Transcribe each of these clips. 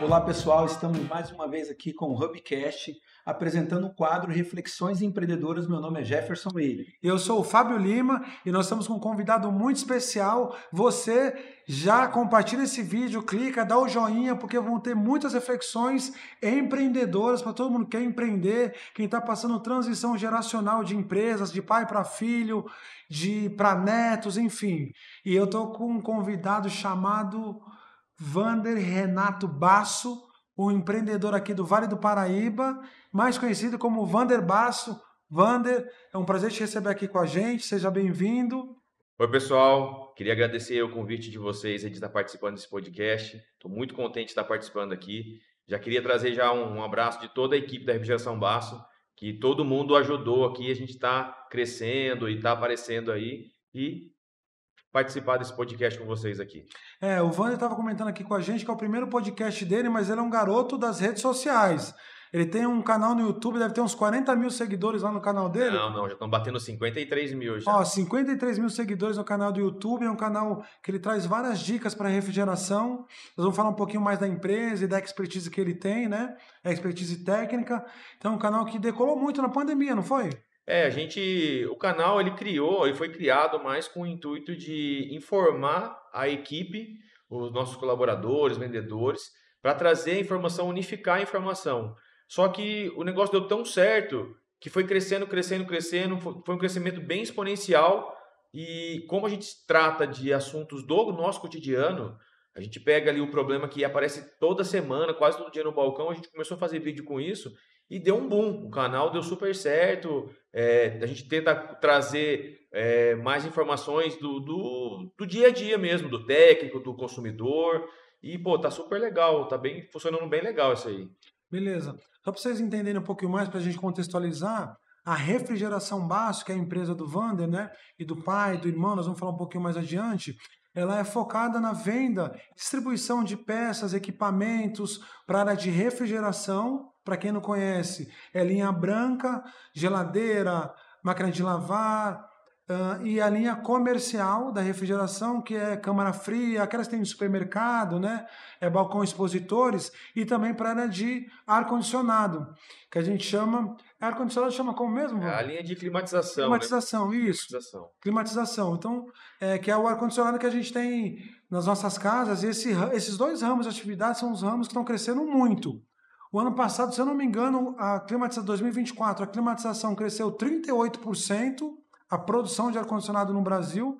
Olá pessoal, estamos mais uma vez aqui com o Hubcast, apresentando o quadro Reflexões Empreendedoras. Meu nome é Jefferson Willi. Eu sou o Fábio Lima e nós estamos com um convidado muito especial. Você já compartilha esse vídeo, clica, dá o joinha, porque vão ter muitas reflexões empreendedoras para todo mundo que quer empreender, quem está passando transição geracional de empresas, de pai para filho, para netos, enfim. E eu estou com um convidado chamado Vander Renato Basso, um empreendedor aqui do Vale do Paraíba, mais conhecido como Vander Basso. Vander, é um prazer te receber aqui com a gente, seja bem-vindo. Oi, pessoal, queria agradecer o convite de vocês de estar participando desse podcast. Estou muito contente de estar participando aqui. Já queria trazer já um abraço de toda a equipe da Refrigeração Basso, que todo mundo ajudou aqui, a gente está crescendo e está aparecendo aí e participar desse podcast com vocês aqui. O Vander estava comentando aqui com a gente que é o primeiro podcast dele, mas ele é um garoto das redes sociais. Ele tem um canal no YouTube, deve ter uns 40 mil seguidores lá no canal dele. Não, já estão batendo 53 mil já. Ó, 53 mil seguidores no canal do YouTube, é um canal que ele traz várias dicas para refrigeração. Nós vamos falar um pouquinho mais da empresa e da expertise que ele tem, né? A expertise técnica. Então, é um canal que decolou muito na pandemia, não foi? O canal ele foi criado mais com o intuito de informar a equipe, os nossos colaboradores, vendedores, para trazer a informação, unificar a informação. Só que o negócio deu tão certo que foi crescendo, foi um crescimento bem exponencial. E como a gente trata de assuntos do nosso cotidiano, a gente pega ali o problema que aparece toda semana, quase todo dia no balcão, a gente começou a fazer vídeo com isso e deu um boom. O canal deu super certo. A gente tenta trazer mais informações do dia a dia mesmo, do técnico, do consumidor. E, tá super legal, tá funcionando bem legal isso aí. Beleza. Só para vocês entenderem um pouquinho mais, para a gente contextualizar, a Refrigeração Basso, que é a empresa do Vander, né, e do pai, do irmão, nós vamos falar um pouquinho mais adiante, ela é focada na venda, distribuição de peças, equipamentos para a área de refrigeração. Para quem não conhece, é linha branca, geladeira, máquina de lavar, e a linha comercial da refrigeração, que é câmara fria, aquelas que tem no supermercado, né? Balcão expositores, e também para a área de ar-condicionado, que a gente chama... Ar-condicionado chama como mesmo? A linha de climatização. Climatização, né? isso. Climatização. Então, que é o ar-condicionado que a gente tem nas nossas casas, e esses dois ramos de atividade são os ramos que estão crescendo muito. O ano passado, se eu não me engano, 2024, a climatização cresceu 38%, a produção de ar-condicionado no Brasil.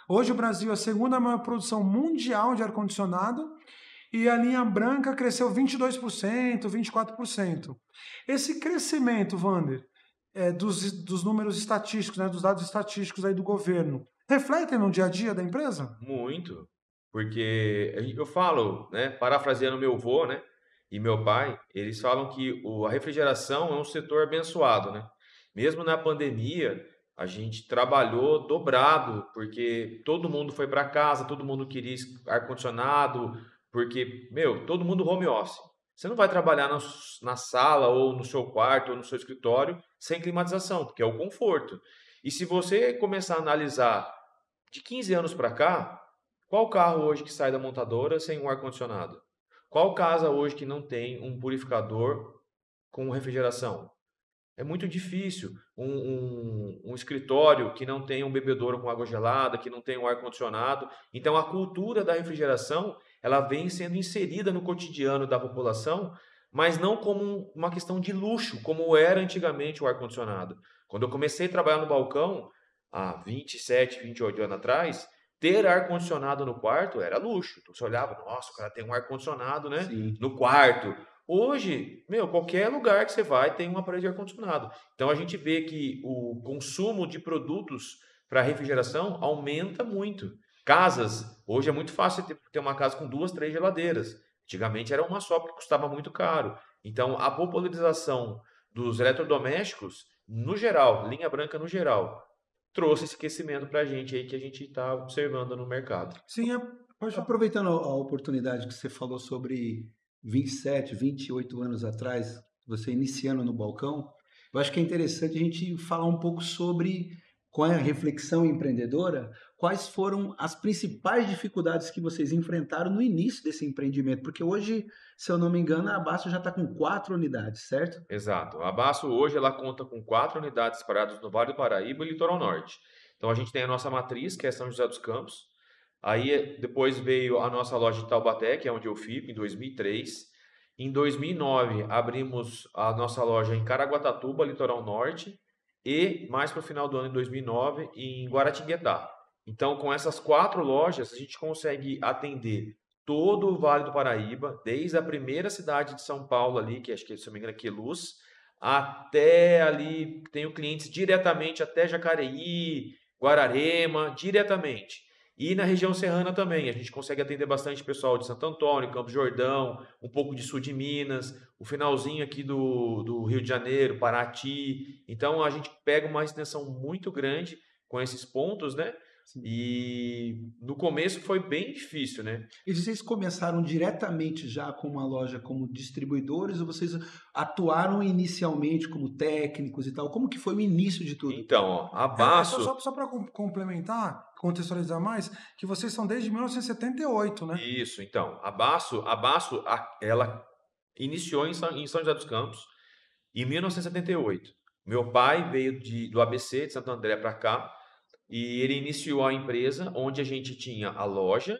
Hoje o Brasil é a segunda maior produção mundial de ar-condicionado e a linha branca cresceu 22%, 24%. Esse crescimento, Vander, dos números estatísticos, né, dos dados estatísticos aí do governo, refletem no dia a dia da empresa? Muito, porque eu falo, né, parafraseando meu avô, né, e meu pai, eles falam que a refrigeração é um setor abençoado, né? Mesmo na pandemia, a gente trabalhou dobrado, porque todo mundo foi para casa, todo mundo queria ar-condicionado, porque, todo mundo home office. Você não vai trabalhar na sala, ou no seu quarto, ou no seu escritório, sem climatização, porque é o conforto. E se você começar a analisar de 15 anos para cá, qual carro hoje que sai da montadora sem um ar-condicionado? Qual casa hoje que não tem um purificador com refrigeração? É muito difícil um escritório que não tem um bebedouro com água gelada, que não tem um ar-condicionado. Então, a cultura da refrigeração ela vem sendo inserida no cotidiano da população, mas não como uma questão de luxo, como era antigamente o ar-condicionado. Quando eu comecei a trabalhar no balcão, há 27, 28 anos atrás, ter ar-condicionado no quarto era luxo. Então, você olhava, nossa, o cara tem um ar-condicionado, né? Sim. No quarto. Hoje, qualquer lugar que você vai tem um aparelho de ar-condicionado. Então a gente vê que o consumo de produtos para refrigeração aumenta muito. Casas, hoje é muito fácil ter uma casa com 2, 3 geladeiras. Antigamente era uma só porque custava muito caro. Então a popularização dos eletrodomésticos, no geral, linha branca no geral, trouxe esse aquecimento para a gente aí que a gente está observando no mercado. Sim, Aproveitando a oportunidade que você falou sobre 27, 28 anos atrás, você iniciando no balcão, eu acho que é interessante a gente falar um pouco sobre qual é a reflexão empreendedora, quais foram as principais dificuldades que vocês enfrentaram no início desse empreendimento? Porque hoje, se eu não me engano, a Basso já está com 4 unidades, certo? Exato. A Basso hoje ela conta com 4 unidades espalhadas no Vale do Paraíba e Litoral Norte. Então a gente tem a nossa matriz, que é São José dos Campos. Aí depois veio a nossa loja de Taubaté, que é onde eu fico, em 2003. Em 2009 abrimos a nossa loja em Caraguatatuba, Litoral Norte, e mais para o final do ano, em 2009, em Guaratinguetá. Então, com essas 4 lojas, a gente consegue atender todo o Vale do Paraíba, desde a primeira cidade de São Paulo ali, que acho que, se não me engano, é Queluz, até ali, tenho clientes diretamente até Jacareí, Guararema, diretamente. E na região serrana também, a gente consegue atender bastante pessoal de Santo Antônio, Campos do Jordão, um pouco de sul de Minas, o finalzinho aqui do Rio de Janeiro, Paraty. Então a gente pega uma extensão muito grande com esses pontos, né? Sim. E no começo foi bem difícil, né? E vocês começaram diretamente já com uma loja como distribuidores ou vocês atuaram inicialmente como técnicos e tal? Como que foi o início de tudo? Então, ó, a Só, Basso, só para complementar, contextualizar mais, que vocês são desde 1978, né? isso, então, ela iniciou em São José dos Campos em 1978. Meu pai veio do ABC, de Santo André, para cá, e ele iniciou a empresa onde a gente tinha a loja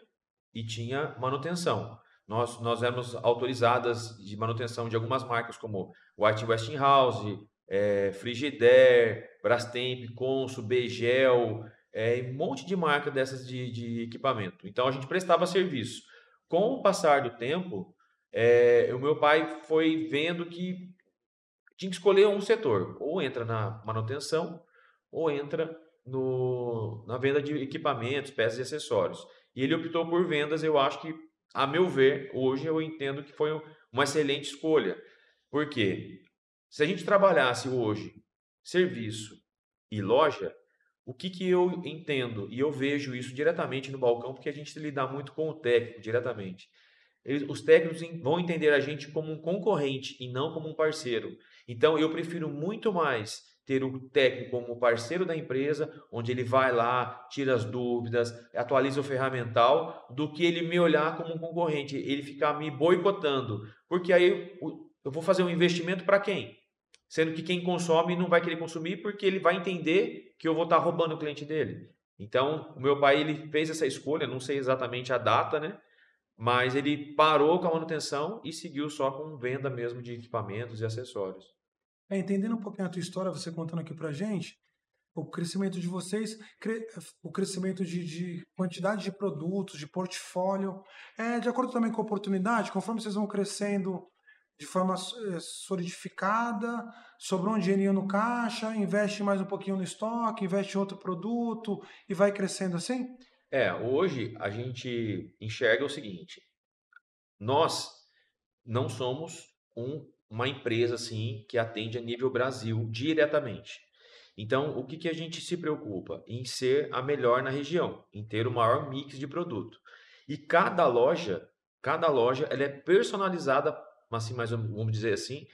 e tinha manutenção. Nós éramos autorizadas de manutenção de algumas marcas como White Westinghouse, Frigidaire, Brastemp, Consul, Begel, um monte de marca dessas de equipamento. Então a gente prestava serviço. Com o passar do tempo, o meu pai foi vendo que tinha que escolher um setor, ou entra na manutenção, ou entra na venda de equipamentos, peças e acessórios. E ele optou por vendas, eu acho que, a meu ver, hoje eu entendo que foi uma excelente escolha. Por quê? Se a gente trabalhasse hoje serviço e loja, o que eu entendo, e eu vejo isso diretamente no balcão, porque a gente lida muito com o técnico diretamente. Os técnicos vão entender a gente como um concorrente e não como um parceiro. Então, eu prefiro muito mais ter o técnico como parceiro da empresa, onde ele vai lá, tira as dúvidas, atualiza o ferramental, do que ele me olhar como um concorrente, ele ficar me boicotando. Porque aí eu vou fazer um investimento para quem? Sendo que quem consome não vai querer consumir porque ele vai entender que eu vou estar roubando o cliente dele. Então, o meu pai ele fez essa escolha, não sei exatamente a data, né? Mas ele parou com a manutenção e seguiu só com venda mesmo de equipamentos e acessórios. Entendendo um pouquinho a tua história, você contando aqui pra gente, o crescimento de vocês, o crescimento de quantidade de produtos, de portfólio, de acordo também com a oportunidade, conforme vocês vão crescendo de forma solidificada, sobrou um dinheirinho no caixa, investe mais um pouquinho no estoque, investe em outro produto e vai crescendo assim? Hoje a gente enxerga o seguinte: nós não somos uma empresa assim que atende a nível Brasil diretamente. Então, o que a gente se preocupa? Em ser a melhor na região, em ter o maior mix de produto. E cada loja ela é personalizada, assim, mais vamos dizer assim,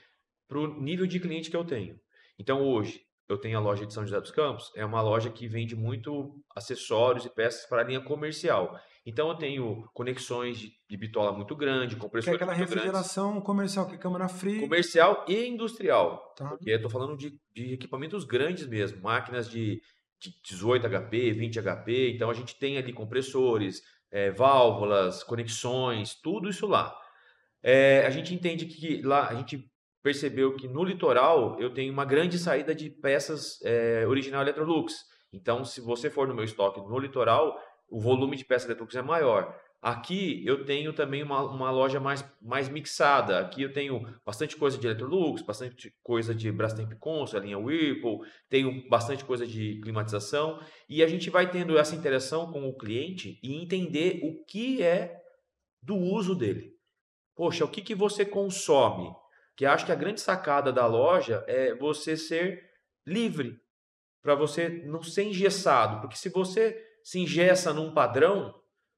para o nível de cliente que eu tenho. Então, hoje, eu tenho a loja de São José dos Campos, é uma loja que vende muito acessórios e peças para a linha comercial. Então, eu tenho conexões de bitola muito grande, Que é compressores aquela muito grandes, refrigeração comercial, que é câmara fria, comercial e industrial, tá? porque eu estou falando de equipamentos grandes mesmo, máquinas de 18 HP, 20 HP, então a gente tem ali compressores, válvulas, conexões, tudo isso lá. A gente entende que lá, a gente percebeu que no litoral eu tenho uma grande saída de peças original Electrolux. Então, se você for no meu estoque no litoral, o volume de peças Electrolux é maior. Aqui eu tenho também uma loja mais mixada. Aqui eu tenho bastante coisa de Electrolux, bastante coisa de Brastemp Consul, a linha Whirlpool, tenho bastante coisa de climatização. E a gente vai tendo essa interação com o cliente e entender o que é do uso dele. Poxa, o que você consome? Que acho que a grande sacada da loja é você ser livre, para você não ser engessado, porque se você se engessa num padrão,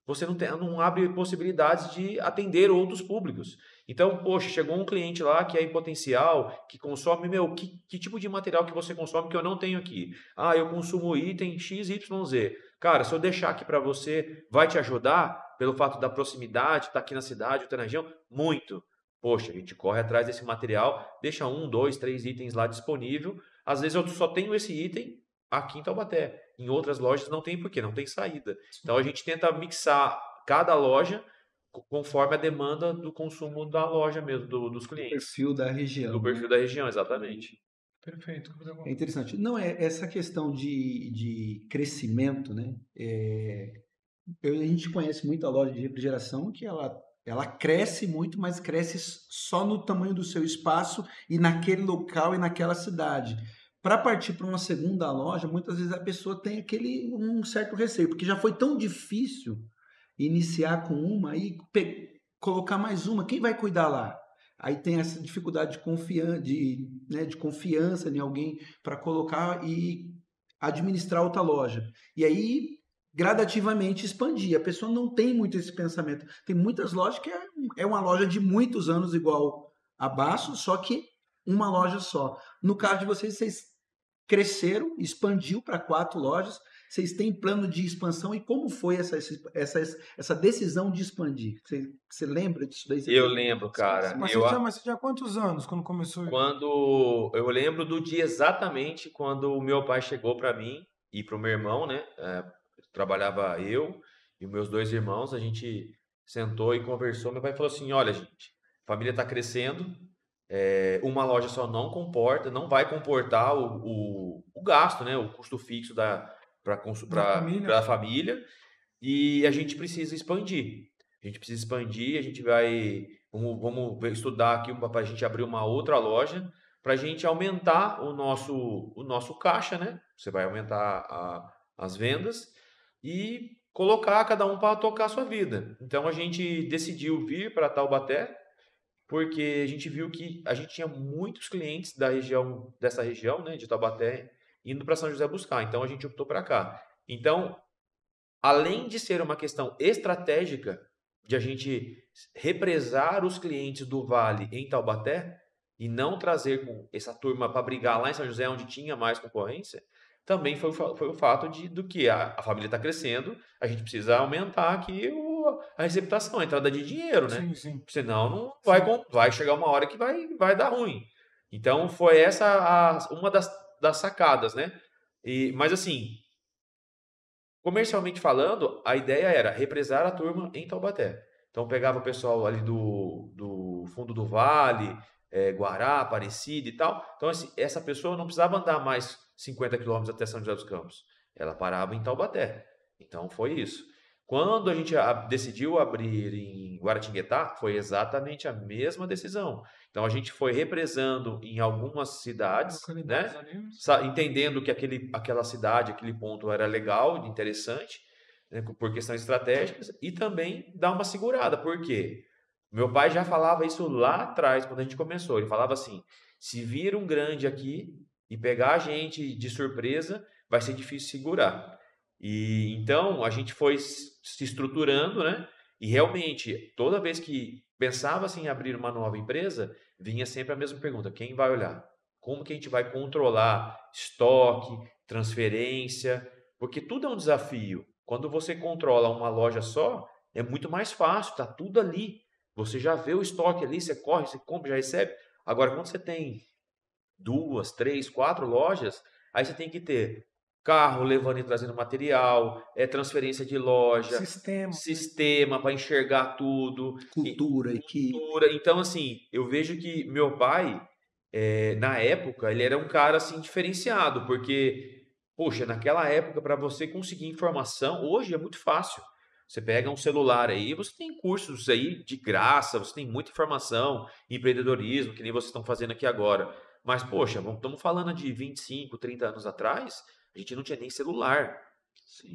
você não abre possibilidades de atender outros públicos. Então, poxa, chegou um cliente lá que é em potencial, que consome, que tipo de material que você consome que eu não tenho aqui? Ah, eu consumo item XYZ. Cara, se eu deixar aqui para você, vai te ajudar pelo fato da proximidade, tá aqui na cidade, tá na região? Muito. Poxa, a gente corre atrás desse material, deixa 1, 2, 3 itens lá disponível. Às vezes eu só tenho esse item aqui em Taubaté. Em outras lojas não tem porque não tem saída. Então a gente tenta mixar cada loja conforme a demanda do consumo da loja mesmo, dos clientes. Perfil da Do região, perfil né? da região, exatamente. Perfeito. É interessante. Não, essa questão de crescimento, né? A gente conhece muita loja de refrigeração que ela cresce muito, mas cresce só no tamanho do seu espaço e naquele local e naquela cidade. Para partir para uma segunda loja, muitas vezes a pessoa tem um certo receio, porque já foi tão difícil iniciar com uma e colocar mais uma. Quem vai cuidar lá? Aí tem essa dificuldade de confiança em alguém para colocar e administrar outra loja. E aí gradativamente expandir. A pessoa não tem muito esse pensamento. Tem muitas lojas que é uma loja de muitos anos igual a Baço, só que uma loja só. No caso de vocês cresceram, expandiu para 4 lojas. Vocês têm plano de expansão e como foi essa decisão de expandir? Você lembra disso daí? Eu lembro, cara. Mas Eu, você tinha quantos anos quando começou? quando eu lembro do dia exatamente quando o meu pai chegou para mim e para o meu irmão, né? Trabalhava eu e os meus 2 irmãos, a gente sentou e conversou. Meu pai falou assim: olha, gente, a família está crescendo, uma loja só não comporta, não vai comportar o gasto, né? O custo fixo Da família? para a família e a gente precisa expandir. A gente precisa expandir, a gente vai. Estudar aqui para a gente abrir uma outra loja, para a gente aumentar o nosso caixa, né? Você vai aumentar as vendas e colocar cada um para tocar a sua vida. Então a gente decidiu vir para Taubaté, porque a gente viu que a gente tinha muitos clientes dessa região, né, de Taubaté, indo para São José buscar. Então a gente optou para cá. Então, além de ser uma questão estratégica de a gente represar os clientes do Vale em Taubaté e não trazer com essa turma para brigar lá em São José, onde tinha mais concorrência, também foi o fato do que a família está crescendo, a gente precisa aumentar aqui a receptação, a entrada de dinheiro, né? Sim, sim. Senão não vai chegar uma hora que vai dar ruim. Então foi essa uma das sacadas, né? Mas assim, comercialmente falando, a ideia era represar a turma em Taubaté. Então pegava o pessoal ali do fundo do vale, Guará, Aparecida e tal. Então essa pessoa não precisava andar mais 50 quilômetros até São José dos Campos. Ela parava em Taubaté. Então foi isso. Quando a gente decidiu abrir em Guaratinguetá, foi exatamente a mesma decisão. Então a gente foi represando em algumas cidades, né? Entendendo que aquela cidade, aquele ponto era legal, interessante, né, por questões estratégicas, e também dar uma segurada. Por quê? Meu pai já falava isso lá atrás, quando a gente começou. Ele falava assim: se vir um grande aqui e pegar a gente de surpresa, vai ser difícil segurar. E então a gente foi se estruturando, né? E realmente, toda vez que pensava assim, em abrir uma nova empresa, vinha sempre a mesma pergunta: quem vai olhar? Como que a gente vai controlar estoque, transferência? Porque tudo é um desafio. Quando você controla uma loja só, é muito mais fácil, tá tudo ali. Você já vê o estoque ali, você corre, você compra, já recebe. Agora, quando você tem 2, 3, 4 lojas, aí você tem que ter carro levando e trazendo material, transferência de loja, sistema para enxergar tudo, cultura, equipe. Então, assim, eu vejo que meu pai, na época, ele era um cara assim diferenciado, porque, poxa, naquela época, para você conseguir informação, hoje é muito fácil. Você pega um celular aí, você tem cursos aí de graça, você tem muita informação, empreendedorismo, que nem vocês estão fazendo aqui agora. Mas, poxa, estamos falando de 25, 30 anos atrás, a gente não tinha nem celular.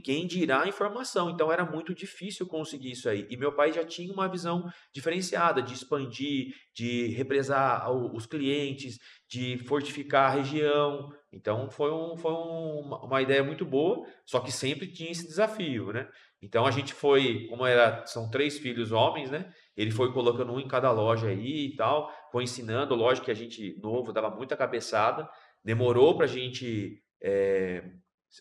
Quem dirá a informação? Então era muito difícil conseguir isso aí. E meu pai já tinha uma visão diferenciada de expandir, de represar os clientes, de fortificar a região. Então foi uma ideia muito boa, só que sempre tinha esse desafio, né? Então a gente foi, são 3 filhos homens, né? Ele foi colocando um em cada loja aí e tal, foi ensinando. Lógico que a gente novo dava muita cabeçada, demorou para a gente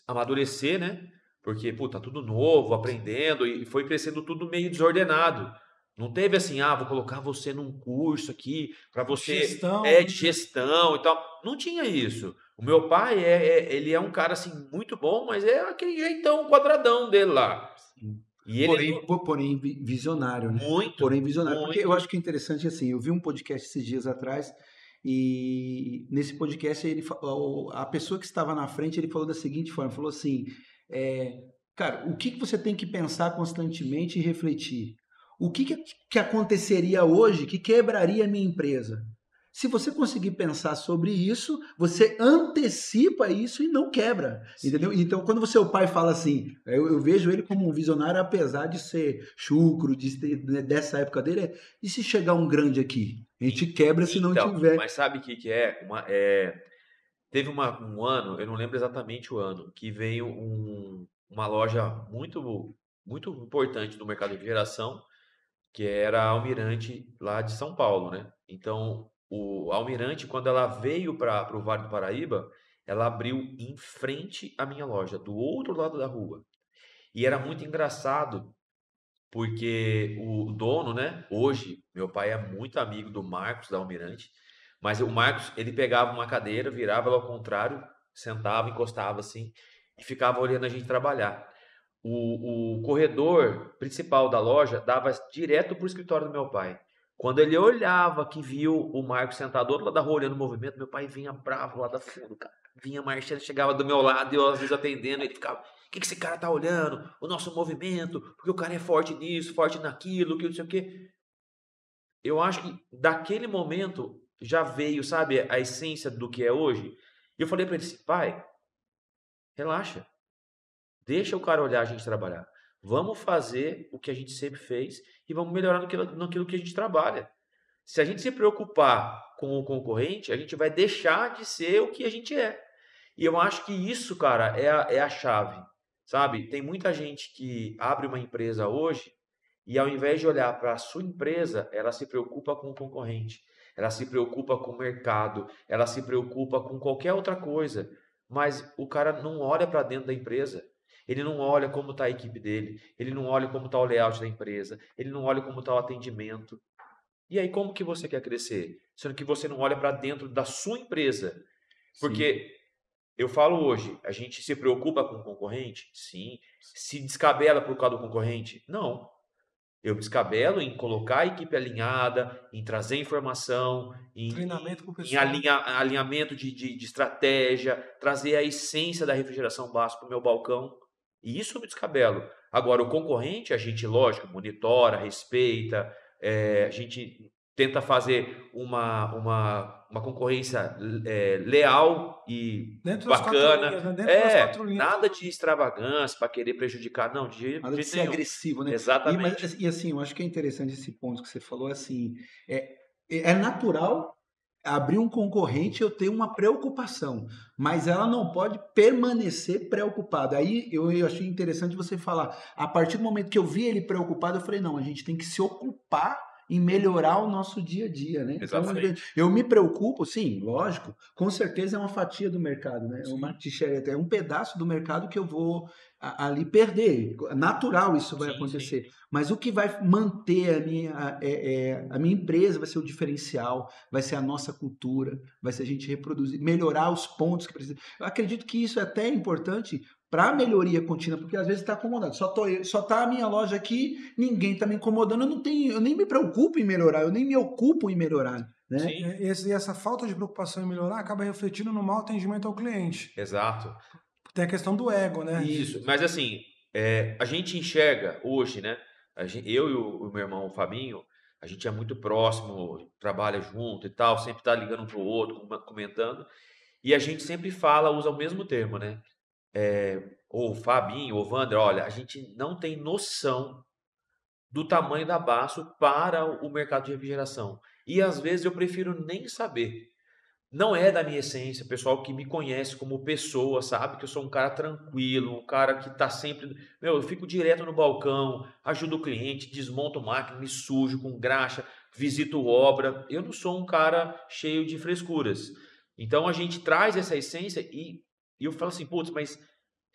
amadurecer, né? Porque, pô, tá tudo novo, aprendendo, e foi crescendo tudo meio desordenado. Não teve assim, vou colocar você num curso aqui para você Gestão, de né? gestão e tal. Não tinha isso. O meu pai ele é um cara assim muito bom, mas é aquele jeitão quadradão dele lá. Sim. E ele Porém visionário, né? muito, Porém visionário. Porque eu muito. acho que é interessante assim, eu vi um podcast esses dias atrás e nesse podcast a pessoa que estava na frente, ele falou da seguinte forma, falou assim, é, cara, o que que você tem que pensar constantemente e refletir? O que aconteceria hoje que quebraria a minha empresa? Se você conseguir pensar sobre isso, você antecipa isso e não quebra, entendeu? Sim. Então, quando o pai fala assim, eu vejo ele como um visionário, apesar de ser chucro, dessa época dele, e se chegar um grande aqui? A gente quebra se não Então, tiver. mas sabe o que que é? Teve um ano, eu não lembro exatamente o ano, que veio uma loja muito importante no mercado de geração, que era a Almirante lá de São Paulo, né? Então, a Almirante, quando ela veio para o Vale do Paraíba, ela abriu em frente à minha loja, do outro lado da rua. E era muito engraçado, porque o dono, né? Hoje, meu pai é muito amigo do Marcos da Almirante, mas o Marcos, ele pegava uma cadeira, virava ela ao contrário, sentava, encostava assim, e ficava olhando a gente trabalhar. O corredor principal da loja dava direto para o escritório do meu pai. Quando ele olhava que viu o Marcos sentado do outro lado da rua olhando o movimento, meu pai vinha bravo lá da fundo, cara. Vinha marchando, chegava do meu lado e eu às vezes atendendo, ele ficava, o que esse cara tá olhando? O nosso movimento, porque o cara é forte nisso, forte naquilo, que não sei o quê. Eu acho que daquele momento já veio, sabe, a essência do que é hoje. E eu falei para ele assim, pai, relaxa. Deixa o cara olhar a gente trabalhar. Vamos fazer o que a gente sempre fez e vamos melhorar naquilo que a gente trabalha. Se a gente se preocupar com o concorrente, a gente vai deixar de ser o que a gente é. E eu acho que isso, cara, é a chave. Sabe? Tem muita gente que abre uma empresa hoje e ao invés de olhar para a sua empresa, ela se preocupa com o concorrente, ela se preocupa com o mercado, ela se preocupa com qualquer outra coisa. Mas o cara não olha para dentro da empresa. Ele não olha como está a equipe dele, ele não olha como está o layout da empresa, ele não olha como está o atendimento. E aí, como que você quer crescer? Sendo que você não olha para dentro da sua empresa. Sim. Porque eu falo hoje, a gente se preocupa com o concorrente? Sim. Se descabela por causa do concorrente? Não. Eu descabelo em colocar a equipe alinhada, em trazer informação, Treinamento pro em pessoal. alinhamento de estratégia, trazer a essência da refrigeração básica para o meu balcão. E isso eu me descabelo. Agora, o concorrente, a gente, lógico, monitora, respeita, a gente tenta fazer uma concorrência leal e Dentro das quatro bacana. linhas, né? Dentro das quatro linhas. Nada de extravagância para querer prejudicar, não, de Nada de jeito ser nenhum. agressivo, né? Exatamente. E assim, eu acho que é interessante esse ponto que você falou, assim, é natural abrir um concorrente eu ter uma preocupação, mas ela não pode permanecer preocupada. Aí eu achei interessante você falar, a partir do momento que eu vi ele preocupado, eu falei, não, a gente tem que se ocupar em melhorar o nosso dia a dia, né? Então, Exatamente. eu me preocupo, sim, lógico, com certeza é uma fatia do mercado, né? Sim. Market share, é um pedaço do mercado que eu vou ali perder. Natural isso vai Sim, acontecer. sim. Mas o que vai manter a minha empresa vai ser o diferencial, vai ser a nossa cultura, vai ser a gente reproduzir, melhorar os pontos que precisa. Eu acredito que isso é até importante para a melhoria contínua, porque às vezes está acomodado. Só tá a minha loja aqui, ninguém está me incomodando, eu nem me preocupo em melhorar, eu nem me ocupo em melhorar, né? Sim, E essa falta de preocupação em melhorar acaba refletindo no mau atendimento ao cliente. exato. Tem a questão do ego, né? Isso. Mas assim, a gente enxerga hoje, né? Eu e o meu irmão o Fabinho, a gente é muito próximo, trabalha junto e tal, sempre tá ligando um pro outro, comentando. E a gente sempre fala, usa o mesmo termo, né? Ou Fabinho, ou Wander, olha, a gente não tem noção do tamanho da Baço para o mercado de refrigeração. E às vezes eu prefiro nem saber. Não é da minha essência, o pessoal que me conhece como pessoa, sabe que eu sou um cara tranquilo, um cara que tá sempre. Meu, eu fico direto no balcão, ajudo o cliente, desmonto máquina, me sujo com graxa, visito obra. Eu não sou um cara cheio de frescuras. Então a gente traz essa essência e eu falo assim, putz, mas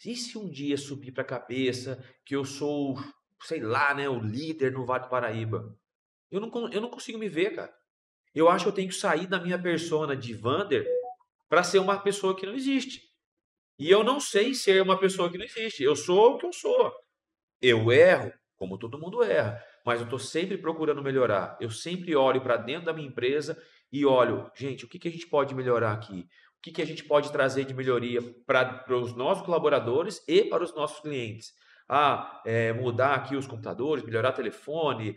E se um dia subir para a cabeça que eu sou, sei lá, né, o líder no Vale do Paraíba? Eu não consigo me ver, cara. Eu acho que eu tenho que sair da minha persona de Vander para ser uma pessoa que não existe. E eu não sei ser uma pessoa que não existe. Eu sou o que eu sou. Eu erro, como todo mundo erra, mas eu estou sempre procurando melhorar. Eu sempre olho para dentro da minha empresa e olho, gente, o que que a gente pode melhorar aqui? O que que a gente pode trazer de melhoria para os nossos colaboradores e para os nossos clientes? Mudar aqui os computadores, melhorar o telefone,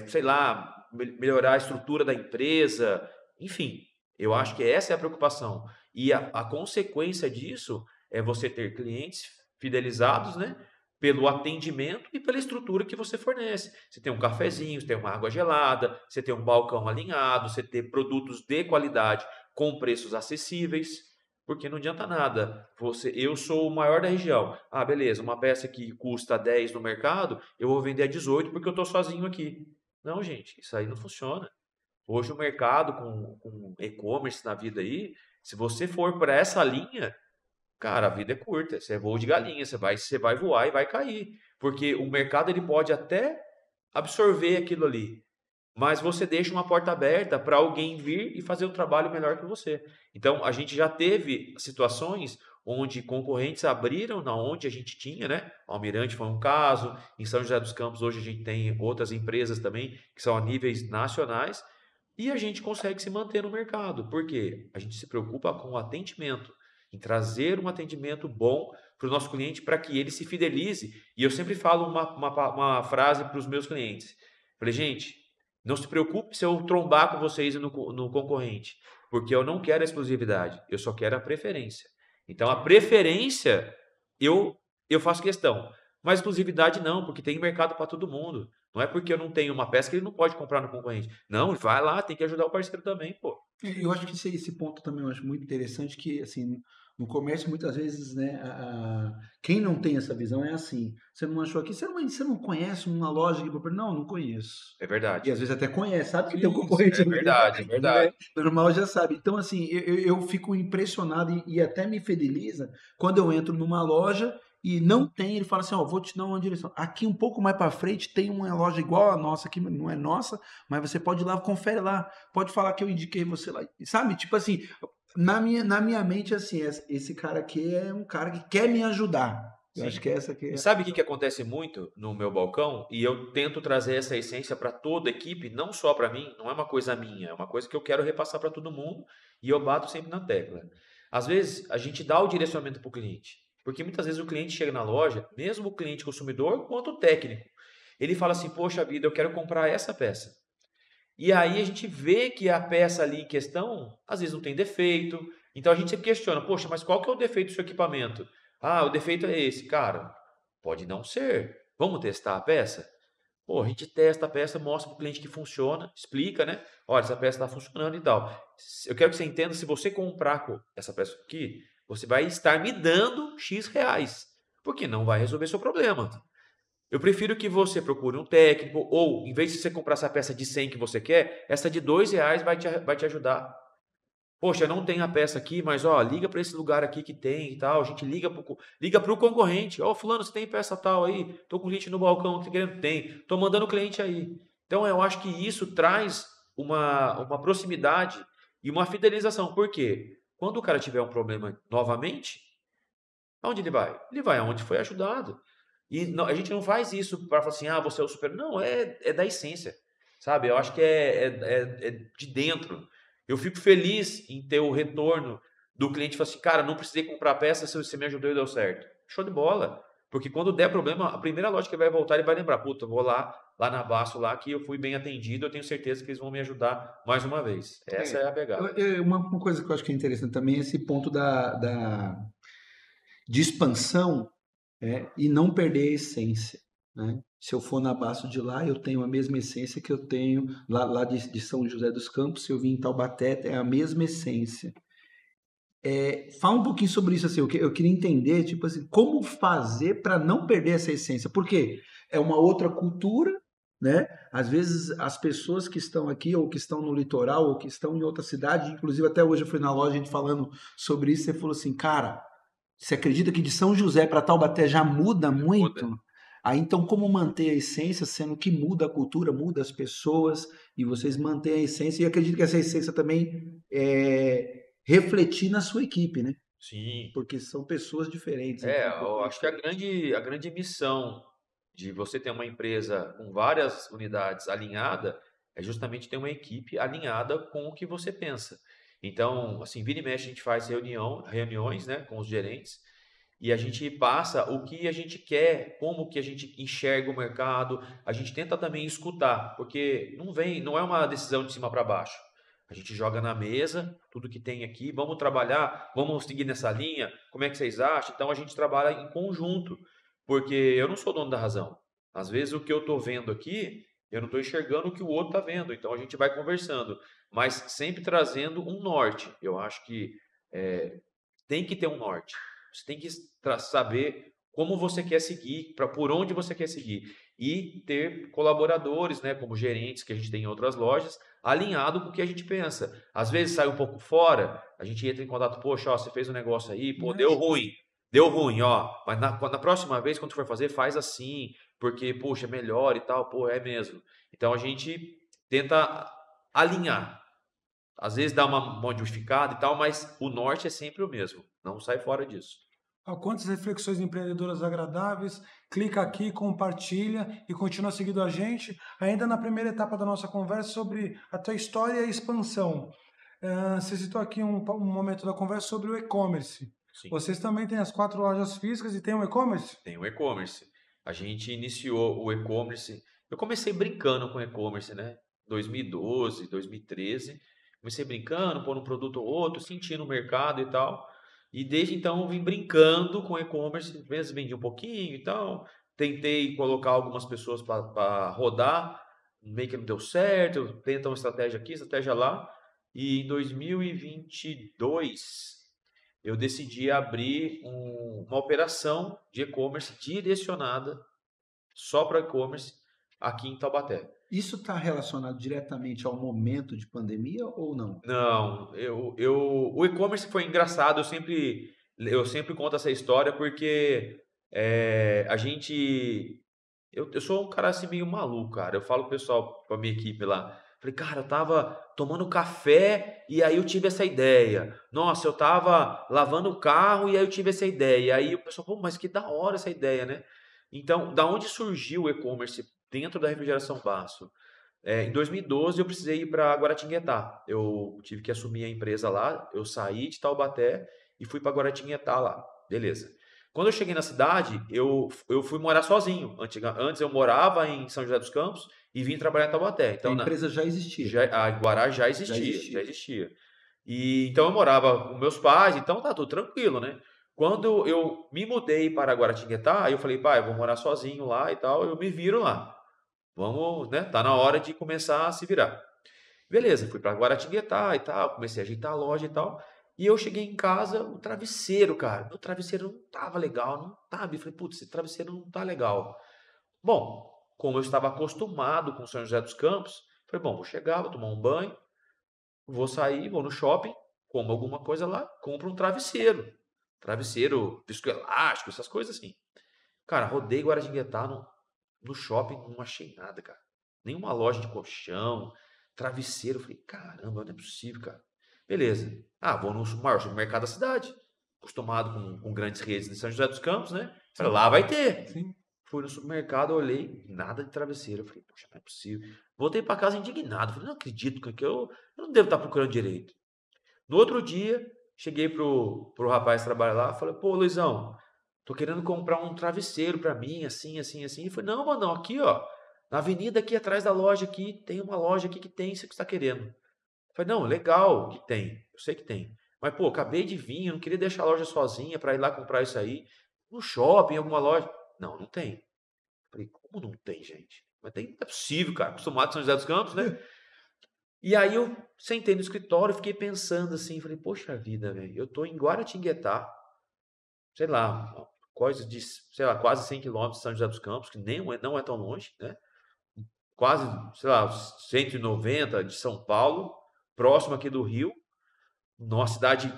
sei lá, melhorar a estrutura da empresa, enfim, eu acho que essa é a preocupação. E a consequência disso é você ter clientes fidelizados, né? Pelo atendimento e pela estrutura que você fornece. Você tem um cafezinho, você tem uma água gelada, você tem um balcão alinhado, você tem produtos de qualidade com preços acessíveis, porque não adianta nada. Eu sou o maior da região. Ah, beleza, uma peça que custa 10 no mercado, eu vou vender a 18 porque eu estou sozinho aqui. Não, gente, isso aí não funciona. Hoje o mercado com e-commerce na vida aí, se você for para essa linha, cara, a vida é curta, você é voo de galinha, você vai voar e vai cair, porque o mercado ele pode até absorver aquilo ali, mas você deixa uma porta aberta para alguém vir e fazer um trabalho melhor que você. Então, a gente já teve situações onde concorrentes abriram na onde a gente tinha, né? Almirante foi um caso, em São José dos Campos hoje a gente tem outras empresas também que são a níveis nacionais e a gente consegue se manter no mercado. Por quê? A gente se preocupa com o atendimento, em trazer um atendimento bom para o nosso cliente para que ele se fidelize. E eu sempre falo uma frase para os meus clientes. Falei, gente, não se preocupe se eu trombar com vocês no concorrente, porque eu não quero a exclusividade, eu só quero a preferência. Então, a preferência eu, eu faço questão, mas exclusividade não, porque tem mercado para todo mundo. Não é porque eu não tenho uma peça que ele não pode comprar no concorrente. Não, vai lá, tem que ajudar o parceiro também, pô. Eu acho que esse ponto também eu acho muito interessante, que assim, no comércio muitas vezes, né, quem não tem essa visão é assim, você não achou aqui, você não conhece uma loja que... Não, não conheço. É E verdade. às vezes até conhece, sabe que tem um Isso, concorrente É ali, verdade, é né? verdade. Normal já sabe. Então, assim, eu fico impressionado e até me fideliza quando eu entro numa loja e não tem, ele fala assim, ó, vou te dar uma direção. Aqui um pouco mais para frente tem uma loja igual a nossa, que não é nossa, mas você pode ir lá, confere lá, pode falar que eu indiquei você lá. Sabe? Tipo assim, na minha mente, assim, esse cara aqui é um cara que quer me ajudar. Eu acho Sim. que essa aqui E é... sabe o que que acontece muito no meu balcão? E eu tento trazer essa essência para toda a equipe, não só para mim, não é uma coisa minha, é uma coisa que eu quero repassar para todo mundo e eu bato sempre na tecla. Às vezes, a gente dá o direcionamento para o cliente, porque muitas vezes o cliente chega na loja, mesmo o cliente consumidor quanto o técnico, ele fala assim: Poxa vida, eu quero comprar essa peça. E aí a gente vê que a peça ali em questão, às vezes não tem defeito. Então a gente sempre questiona, poxa, mas qual que é o defeito do seu equipamento? Ah, o defeito é esse. Cara, pode não ser. Vamos testar a peça? Pô, a gente testa a peça, mostra para o cliente que funciona, explica, né? Olha, essa peça está funcionando e tal. Eu quero que você entenda, se você comprar essa peça aqui, você vai estar me dando X reais, porque não vai resolver seu problema. Eu prefiro que você procure um técnico, ou em vez de você comprar essa peça de 100 que você quer, essa de R$ 2 vai te ajudar. Poxa, não tem a peça aqui, mas ó, liga para esse lugar aqui que tem e tal. A gente liga pro concorrente. Ó, fulano, você tem peça tal aí? Tô com gente no balcão que tá querendo, tem. Tô mandando o cliente aí. Então eu acho que isso traz uma proximidade e uma fidelização. Por quê? Quando o cara tiver um problema novamente, aonde ele vai? Ele vai aonde foi ajudado. E a gente não faz isso para falar assim, ah, você é o super. Não, é da essência, sabe? Eu acho que é de dentro. Eu fico feliz em ter o retorno do cliente, falar assim, cara, não precisei comprar peça, você me ajudou e deu certo. Show de bola. Porque quando der problema, a primeira loja que vai voltar, ele vai lembrar, puta, vou lá na Basso, lá que eu fui bem atendido, eu tenho certeza que eles vão me ajudar mais uma vez. Essa é a pegada. Uma coisa que eu acho que é interessante também é esse ponto de expansão, e não perder a essência, né? Se eu for na Baço de lá, eu tenho a mesma essência que eu tenho lá de São José dos Campos. Se eu vim em Taubaté, é a mesma essência. Fala um pouquinho sobre isso, assim, eu queria entender, tipo assim, como fazer para não perder essa essência, porque é uma outra cultura, né? Às vezes as pessoas que estão aqui, ou que estão no litoral, ou que estão em outra cidade, inclusive até hoje eu fui na loja, a gente falando sobre isso, você falou assim, cara, Você acredita que de São José para Taubaté já muda Muda. muito? Aí então como manter a essência, sendo que muda a cultura, muda as pessoas, e vocês mantêm a essência, e acredito que essa essência também refletir na sua equipe, né? Sim. Porque são pessoas diferentes, É, então um eu pouquinho acho que a diferente. grande missão de você ter uma empresa com várias unidades alinhada é justamente ter uma equipe alinhada com o que você pensa. Então, assim, vira e mexe a gente faz reuniões, né, com os gerentes e a gente passa o que a gente quer, como que a gente enxerga o mercado, a gente tenta também escutar, porque não é uma decisão de cima para baixo. A gente joga na mesa tudo que tem aqui, vamos trabalhar, vamos seguir nessa linha, como é que vocês acham? Então a gente trabalha em conjunto, porque eu não sou dono da razão. Às vezes o que eu estou vendo aqui, eu não estou enxergando o que o outro está vendo, então a gente vai conversando, mas sempre trazendo um norte. Eu acho que é, tem que ter um norte. Você tem que saber como você quer seguir, para por onde você quer seguir. E ter colaboradores, né, como gerentes que a gente tem em outras lojas, alinhado com o que a gente pensa. Às vezes sai um pouco fora, a gente entra em contato, poxa, ó, você fez um negócio aí, pô, deu ruim, ó, mas na próxima vez, quando for fazer, faz assim, porque, poxa, é melhor e tal, pô, é mesmo. Então a gente tenta alinhar. Às vezes dá uma modificada e tal, mas o norte é sempre o mesmo. Não sai fora disso. Ó, quantas reflexões empreendedoras agradáveis. Clica aqui, compartilha e continua seguindo a gente. Ainda na primeira etapa da nossa conversa sobre a tua história e a expansão. Você citou aqui um momento da conversa sobre o e-commerce. Sim, Vocês também têm as 4 lojas físicas e têm um e-commerce? tem o e-commerce. A gente iniciou o e-commerce. Eu comecei brincando com e-commerce, né? 2012, 2013. Comecei brincando, pondo um produto ou outro, sentindo o mercado e tal. E desde então eu vim brincando com e-commerce. Às vezes vendi um pouquinho e tal. Tentei colocar algumas pessoas para rodar. Meio que não deu certo. Tenta uma estratégia aqui, estratégia lá. E em 2022 eu decidi abrir uma operação de e-commerce direcionada só para e-commerce aqui em Taubaté. Isso está relacionado diretamente ao momento de pandemia ou não? Não, o e-commerce foi engraçado, eu sempre conto essa história porque a gente, eu sou um cara assim meio maluco, cara. Eu falo pro pessoal, pra minha equipe lá, falei, cara, eu tava tomando café e aí eu tive essa ideia. Nossa, eu tava lavando o carro e aí eu tive essa ideia. E aí o pessoal, pô, mas que da hora essa ideia, né? Então, da onde surgiu o e-commerce dentro da refrigeração Basso? Em 2012 eu precisei ir para Guaratinguetá. Eu tive que assumir a empresa lá. Eu saí de Taubaté e fui para Guaratinguetá lá. Beleza. Quando eu cheguei na cidade, eu fui morar sozinho. Antes eu morava em São José dos Campos e vim trabalhar em Taubaté. A Então empresa já existia. a Guará já Já existia, já existia. existia. E então eu morava com meus pais, então tá tudo tranquilo, né? Quando eu me mudei para Guaratinguetá, aí eu falei, pai, eu vou morar sozinho lá e tal, eu me viro lá. Vamos, né? Tá na hora de começar a se virar. Beleza, fui para Guaratinguetá e tal, comecei a ajeitar a loja e tal. E eu cheguei em casa, o travesseiro, cara. Meu travesseiro não tava legal, não tava. Eu falei, putz, esse travesseiro não tá legal. Bom, como eu estava acostumado com São José dos Campos, falei, bom, vou chegar, vou tomar um banho, vou sair, vou no shopping, como alguma coisa lá, compro um travesseiro. Travesseiro viscoelástico, essas coisas assim. Cara, rodei Guaratinguetá no shopping, não achei nada, cara. Nenhuma loja de colchão, travesseiro. Eu falei, caramba, não é possível, cara. Beleza. Ah, vou no maior supermercado da cidade. Acostumado com grandes redes de São José dos Campos, né? Falei, Sim, lá vai ter. sim. Fui no supermercado, olhei, nada de travesseiro. Eu falei, poxa, não é possível. Voltei para casa indignado. Falei, não acredito que eu não devo estar procurando direito. No outro dia, cheguei pro rapaz que trabalha lá, falei, pô, Luizão, tô querendo comprar um travesseiro pra mim, assim, assim, assim. Ele falou, não, mano, aqui, ó, na avenida aqui atrás da loja aqui, tem uma loja aqui que tem isso que você tá querendo. Eu falei, não, legal que tem, eu sei que tem. Mas, pô, acabei de vir, eu não queria deixar a loja sozinha pra ir lá comprar isso aí. No shopping, em alguma loja. Não, não tem. Eu falei, como não tem, gente? Mas tem, não é possível, cara. Acostumado com São José dos Campos, né? E aí eu sentei no escritório e fiquei pensando assim, falei, poxa vida, velho, eu tô em Guaratinguetá, sei lá, coisa de, sei lá, quase 100 quilômetros de São José dos Campos, que nem não é tão longe, né? Quase, sei lá, 190 de São Paulo, próximo aqui do Rio, numa cidade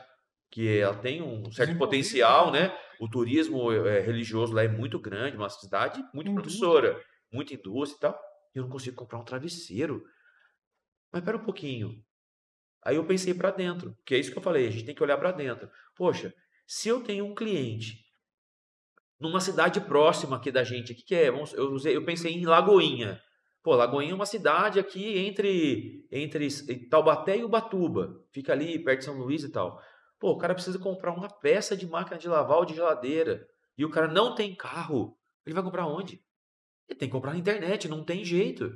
que ela tem um certo Desenvolvido, potencial, né? né? O turismo religioso lá é muito grande, uma cidade muito Indústria. promissora, muita indústria e tal. E eu não consigo comprar um travesseiro. Mas pera um pouquinho. Aí eu pensei para dentro, que é isso que eu falei, a gente tem que olhar para dentro. Poxa, se eu tenho um cliente numa cidade próxima aqui da gente, aqui que é, eu pensei em Lagoinha. Pô, Lagoinha é uma cidade aqui entre Taubaté e Ubatuba, fica ali perto de São Luís e tal. Pô, o cara precisa comprar uma peça de máquina de lavar ou de geladeira e o cara não tem carro. Ele vai comprar onde? Ele tem que comprar na internet, não tem jeito.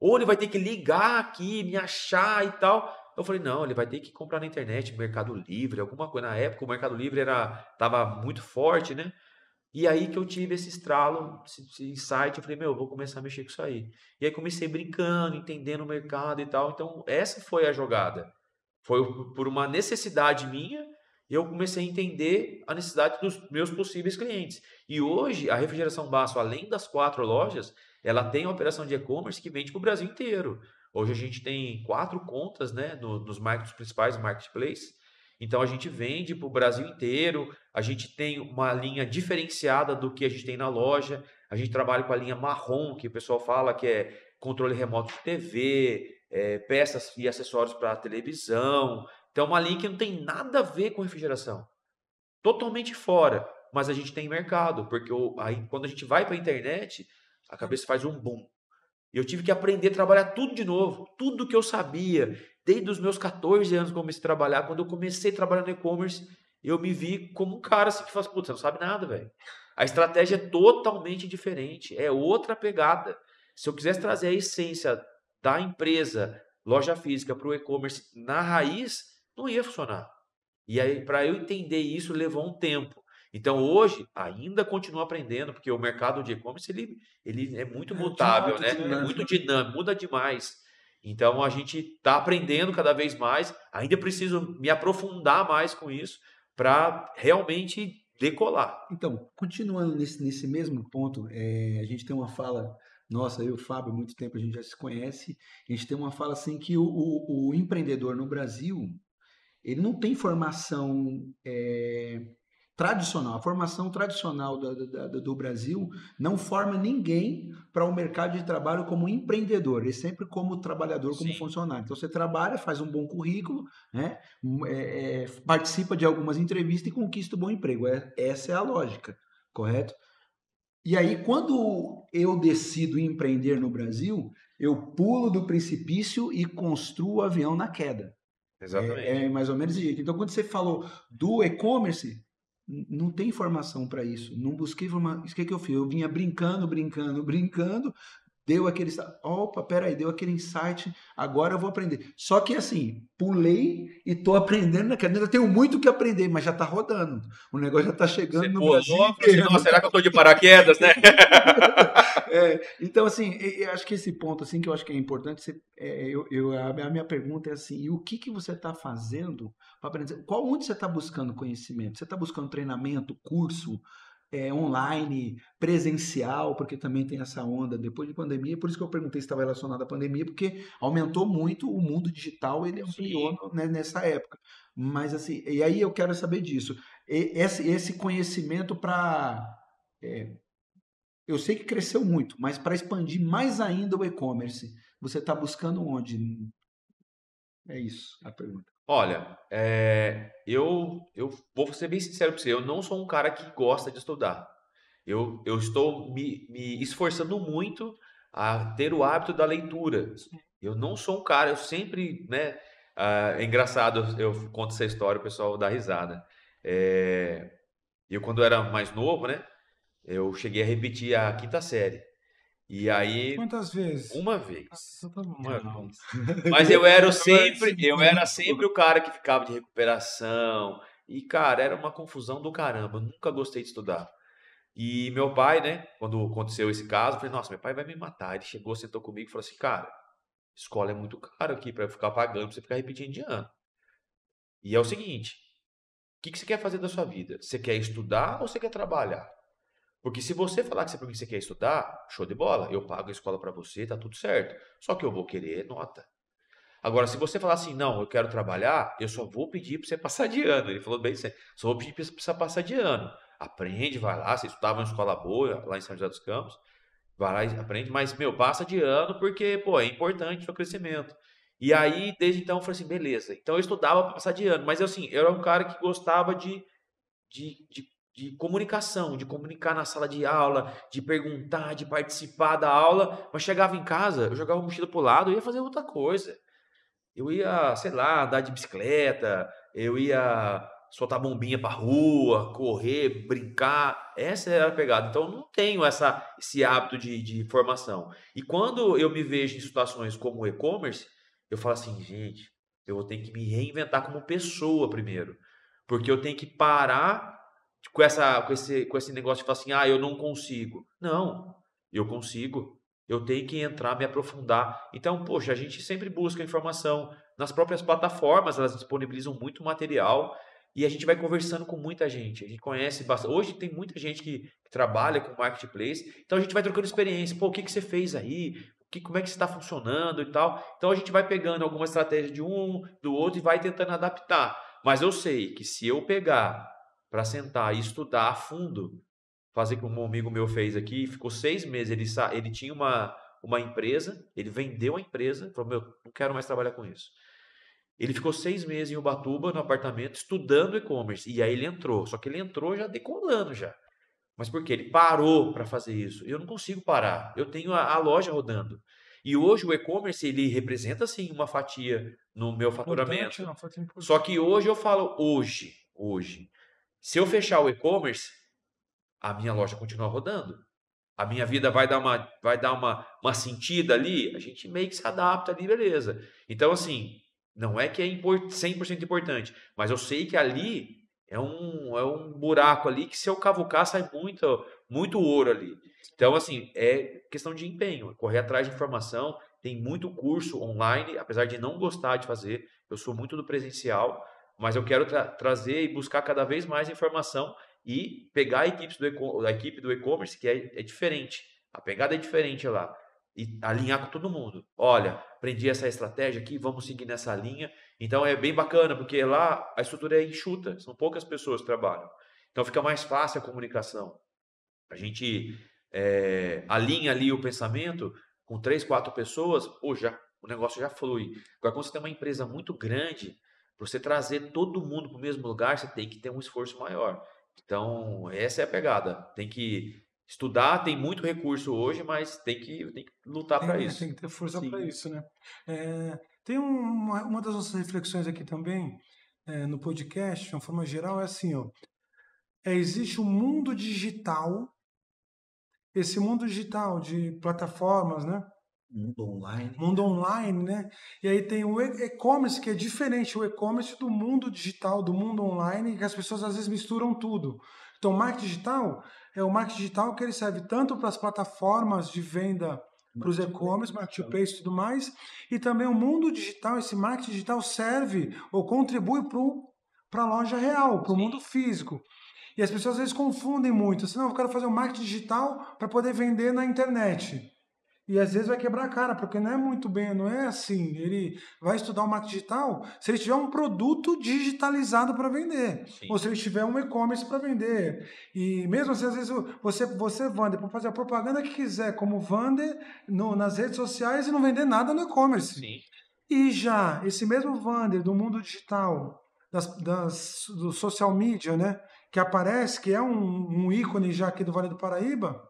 Ou ele vai ter que ligar aqui, me achar e tal. Eu falei, não, ele vai ter que comprar na internet, Mercado Livre, alguma coisa. Na época o Mercado Livre tava muito forte, né? E aí que eu tive esse estralo, esse insight, eu falei, meu, eu vou começar a mexer com isso aí. E aí comecei brincando, entendendo o mercado e tal. Então, essa foi a jogada. Foi por uma necessidade minha, eu comecei a entender a necessidade dos meus possíveis clientes. E hoje, a Refrigeração Basso, além das 4 lojas, ela tem uma operação de e-commerce que vende para o Brasil inteiro. Hoje a gente tem 4 contas, né, nos markets principais, marketplace. Então a gente vende para o Brasil inteiro. A gente tem uma linha diferenciada do que a gente tem na loja. A gente trabalha com a linha marrom, que o pessoal fala que é controle remoto de TV, peças e acessórios para televisão. Então, uma linha que não tem nada a ver com refrigeração. Totalmente fora. Mas a gente tem mercado, porque aí, quando a gente vai para a internet, a cabeça faz um boom. E eu tive que aprender a trabalhar tudo de novo. Tudo que eu sabia, desde os meus 14 anos que eu comecei a trabalhar. Quando eu comecei a trabalhar no e-commerce, eu me vi como um cara assim que fala, putz, você não sabe nada, velho. A estratégia é totalmente diferente. É outra pegada. Se eu quisesse trazer a essência da empresa, loja física, para o e-commerce na raiz, não ia funcionar. E aí, para eu entender isso, levou um tempo. Então, hoje, ainda continuo aprendendo, porque o mercado de e-commerce ele é muito mutável, né? É muito dinâmico, muda demais. Então, a gente está aprendendo cada vez mais. Ainda preciso me aprofundar mais com isso para realmente decolar. Então, continuando nesse mesmo ponto, a gente tem uma fala, nossa, eu e o Fábio, há muito tempo a gente já se conhece, a gente tem uma fala assim que o empreendedor no Brasil, ele não tem formação tradicional. A formação tradicional do Brasil não forma ninguém para o mercado de trabalho como empreendedor, é sempre como trabalhador, como Sim. funcionário. Então você trabalha, faz um bom currículo, né? Participa de algumas entrevistas e conquista um bom emprego. Essa é a lógica, correto? E aí, quando eu decido empreender no Brasil, eu pulo do precipício e construo o avião na queda. Exatamente. É mais ou menos esse jeito. Então, quando você falou do e-commerce, não tem informação para isso. Não busquei informação. Isso que eu fiz? Eu vinha brincando, deu aquele. Opa, peraí, deu aquele insight, agora eu vou aprender. Só que assim, pulei e tô aprendendo, ainda tenho muito que aprender, mas já tá rodando. O negócio já tá chegando Você no pulou, Brasil falou assim, inteiro. nossa, será que eu estou de paraquedas, né? Então, assim, eu acho que esse ponto, assim, que eu acho que é importante, a minha pergunta é assim, e o que você está fazendo para aprender? Onde você está buscando conhecimento? Você está buscando treinamento, curso, online, presencial, porque também tem essa onda depois de pandemia, por isso que eu perguntei se estava relacionado à pandemia, porque aumentou muito o mundo digital, ele ampliou, Sim. né, nessa época. Mas, assim, e aí eu quero saber disso. Esse conhecimento para eu sei que cresceu muito, mas para expandir mais ainda o e-commerce, você está buscando onde? É isso a pergunta. Olha, eu vou ser bem sincero para você, eu não sou um cara que gosta de estudar. Eu estou me esforçando muito a ter o hábito da leitura. Eu não sou um cara, eu sempre, né? É engraçado, eu conto essa história, o pessoal dá risada. Eu, quando era mais novo, né? Eu cheguei a repetir a quinta série. E aí, Quantas vezes? uma vez. Então tá bom. Uma Não. vez. Mas eu era Mas, sempre o cara que ficava de recuperação. E, cara, era uma confusão do caramba. Eu nunca gostei de estudar. E meu pai, né, quando aconteceu esse caso, eu falei, nossa, meu pai vai me matar. Ele chegou, sentou comigo e falou assim, cara, escola é muito caro aqui para eu ficar pagando, pra você ficar repetindo de ano. E é o seguinte, o que você quer fazer da sua vida? Você quer estudar ou você quer trabalhar? Porque se você falar que você quer estudar, show de bola, eu pago a escola para você, tá tudo certo. Só que eu vou querer nota. Agora, se você falar assim, não, eu quero trabalhar, eu só vou pedir para você passar de ano. Ele falou bem assim, só vou pedir para você passar de ano. Aprende, vai lá, você estudava em escola boa, lá em São José dos Campos, vai lá e aprende, mas, meu, passa de ano porque, pô, é importante para o crescimento. E aí, desde então, eu falei assim, beleza. Então, eu estudava para passar de ano, mas, assim, eu era um cara que gostava de, de, de comunicação, de comunicar na sala de aula, de perguntar, de participar da aula, mas chegava em casa, eu jogava a mochila pro lado, eu ia fazer outra coisa. Eu ia, sei lá, andar de bicicleta, eu ia soltar bombinha pra rua, correr, brincar. Essa era a pegada. Então, eu não tenho esse hábito de formação. E quando eu me vejo em situações como o e-commerce, eu falo assim, gente, eu vou ter que me reinventar como pessoa primeiro. Porque eu tenho que parar com esse negócio de falar assim, ah, eu não consigo. Não, eu consigo. Eu tenho que entrar, me aprofundar. Então, poxa, a gente sempre busca informação nas próprias plataformas, elas disponibilizam muito material e a gente vai conversando com muita gente. A gente conhece bastante. Hoje tem muita gente que trabalha com marketplace, então a gente vai trocando experiência. Pô, o que você fez aí? Como é que está funcionando e tal? Então a gente vai pegando alguma estratégia de um, do outro e vai tentando adaptar. Mas eu sei que se eu pegar para sentar e estudar a fundo, fazer como um amigo meu fez aqui, ficou 6 meses, ele tinha uma empresa, ele vendeu a empresa, falou, meu, não quero mais trabalhar com isso. Ele ficou 6 meses em Ubatuba, no apartamento, estudando e-commerce, e aí ele entrou, só que ele entrou já decolando já. Mas por quê? Ele parou para fazer isso. Eu não consigo parar, eu tenho a loja rodando. E hoje o e-commerce, ele representa, sim, uma fatia no meu Importante, faturamento. não, foi Só importante. que hoje eu falo, hoje, se eu fechar o e-commerce, a minha loja continua rodando. A minha vida vai dar uma sentida ali, a gente meio que se adapta ali, beleza. Então, assim, não é que é 100% importante, mas eu sei que ali é um buraco ali que se eu cavucar sai muito, muito ouro ali. Então, assim, é questão de empenho, correr atrás de informação. Tem muito curso online, apesar de não gostar de fazer, eu sou muito do presencial, mas eu quero trazer e buscar cada vez mais informação e pegar a equipe do e-commerce, que é diferente. A pegada é diferente lá. E alinhar com todo mundo. Olha, aprendi essa estratégia aqui, vamos seguir nessa linha. Então é bem bacana, porque lá a estrutura é enxuta, são poucas pessoas que trabalham. Então fica mais fácil a comunicação. A gente alinha ali o pensamento com 3, 4 pessoas, pô, o negócio já flui. Agora, quando você tem uma empresa muito grande, para você trazer todo mundo para o mesmo lugar, você tem que ter um esforço maior. Então, essa é a pegada. Tem que estudar, tem muito recurso hoje, mas tem que lutar para isso. Tem que ter força para Sim. isso, né? Tem uma das nossas reflexões aqui também, no podcast, de uma forma geral, é assim, ó. Existe um mundo digital, esse mundo digital de plataformas, né? Mundo online. Mundo online, né? E aí tem o e-commerce, que é diferente, o e-commerce do mundo digital, do mundo online, que as pessoas às vezes misturam tudo. Então, o marketing digital é o marketing digital que ele serve tanto para as plataformas de venda, para os e-commerce, marketplace e tudo mais, e também o mundo digital, esse marketing digital serve ou contribui para a loja real, para o mundo físico. E as pessoas às vezes confundem muito, assim, não, eu quero fazer um marketing digital para poder vender na internet. E às vezes vai quebrar a cara, porque não é muito bem, não é assim. Ele vai estudar o marketing digital se ele tiver um produto digitalizado para vender, Sim. ou se ele tiver um e-commerce para vender. E mesmo assim, às vezes você Wander, pode fazer a propaganda que quiser, como Wander, nas redes sociais e não vender nada no e-commerce. Sim. E já esse mesmo Wander do mundo digital, do social media, né, que aparece, que é um ícone já aqui do Vale do Paraíba,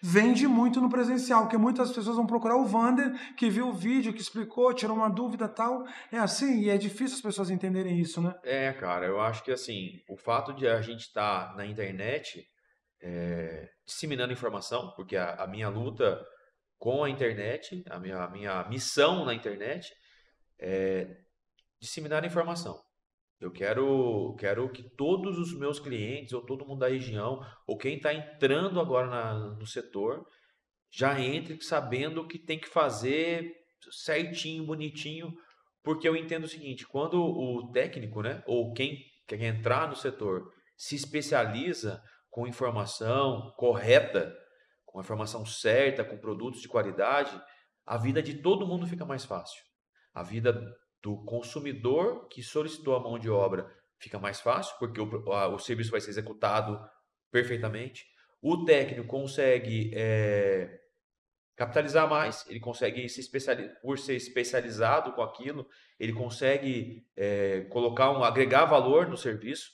vende muito no presencial, porque muitas pessoas vão procurar o Wander, que viu o vídeo, que explicou, tirou uma dúvida tal. É assim, e é difícil as pessoas entenderem isso, né? Cara, eu acho que assim, o fato de a gente estar na internet disseminando informação, porque a minha luta com a internet, a minha missão na internet é disseminar informação. Eu quero que todos os meus clientes, ou todo mundo da região, ou quem está entrando agora no setor, já entre sabendo o que tem que fazer certinho, bonitinho, porque eu entendo o seguinte, quando o técnico, né, ou quem quer entrar no setor, se especializa com informação correta, com informação certa, com produtos de qualidade, a vida de todo mundo fica mais fácil. A vida do consumidor que solicitou a mão de obra fica mais fácil, porque o serviço vai ser executado perfeitamente. O técnico consegue capitalizar mais, ele consegue por ser especializado com aquilo, ele consegue agregar valor no serviço.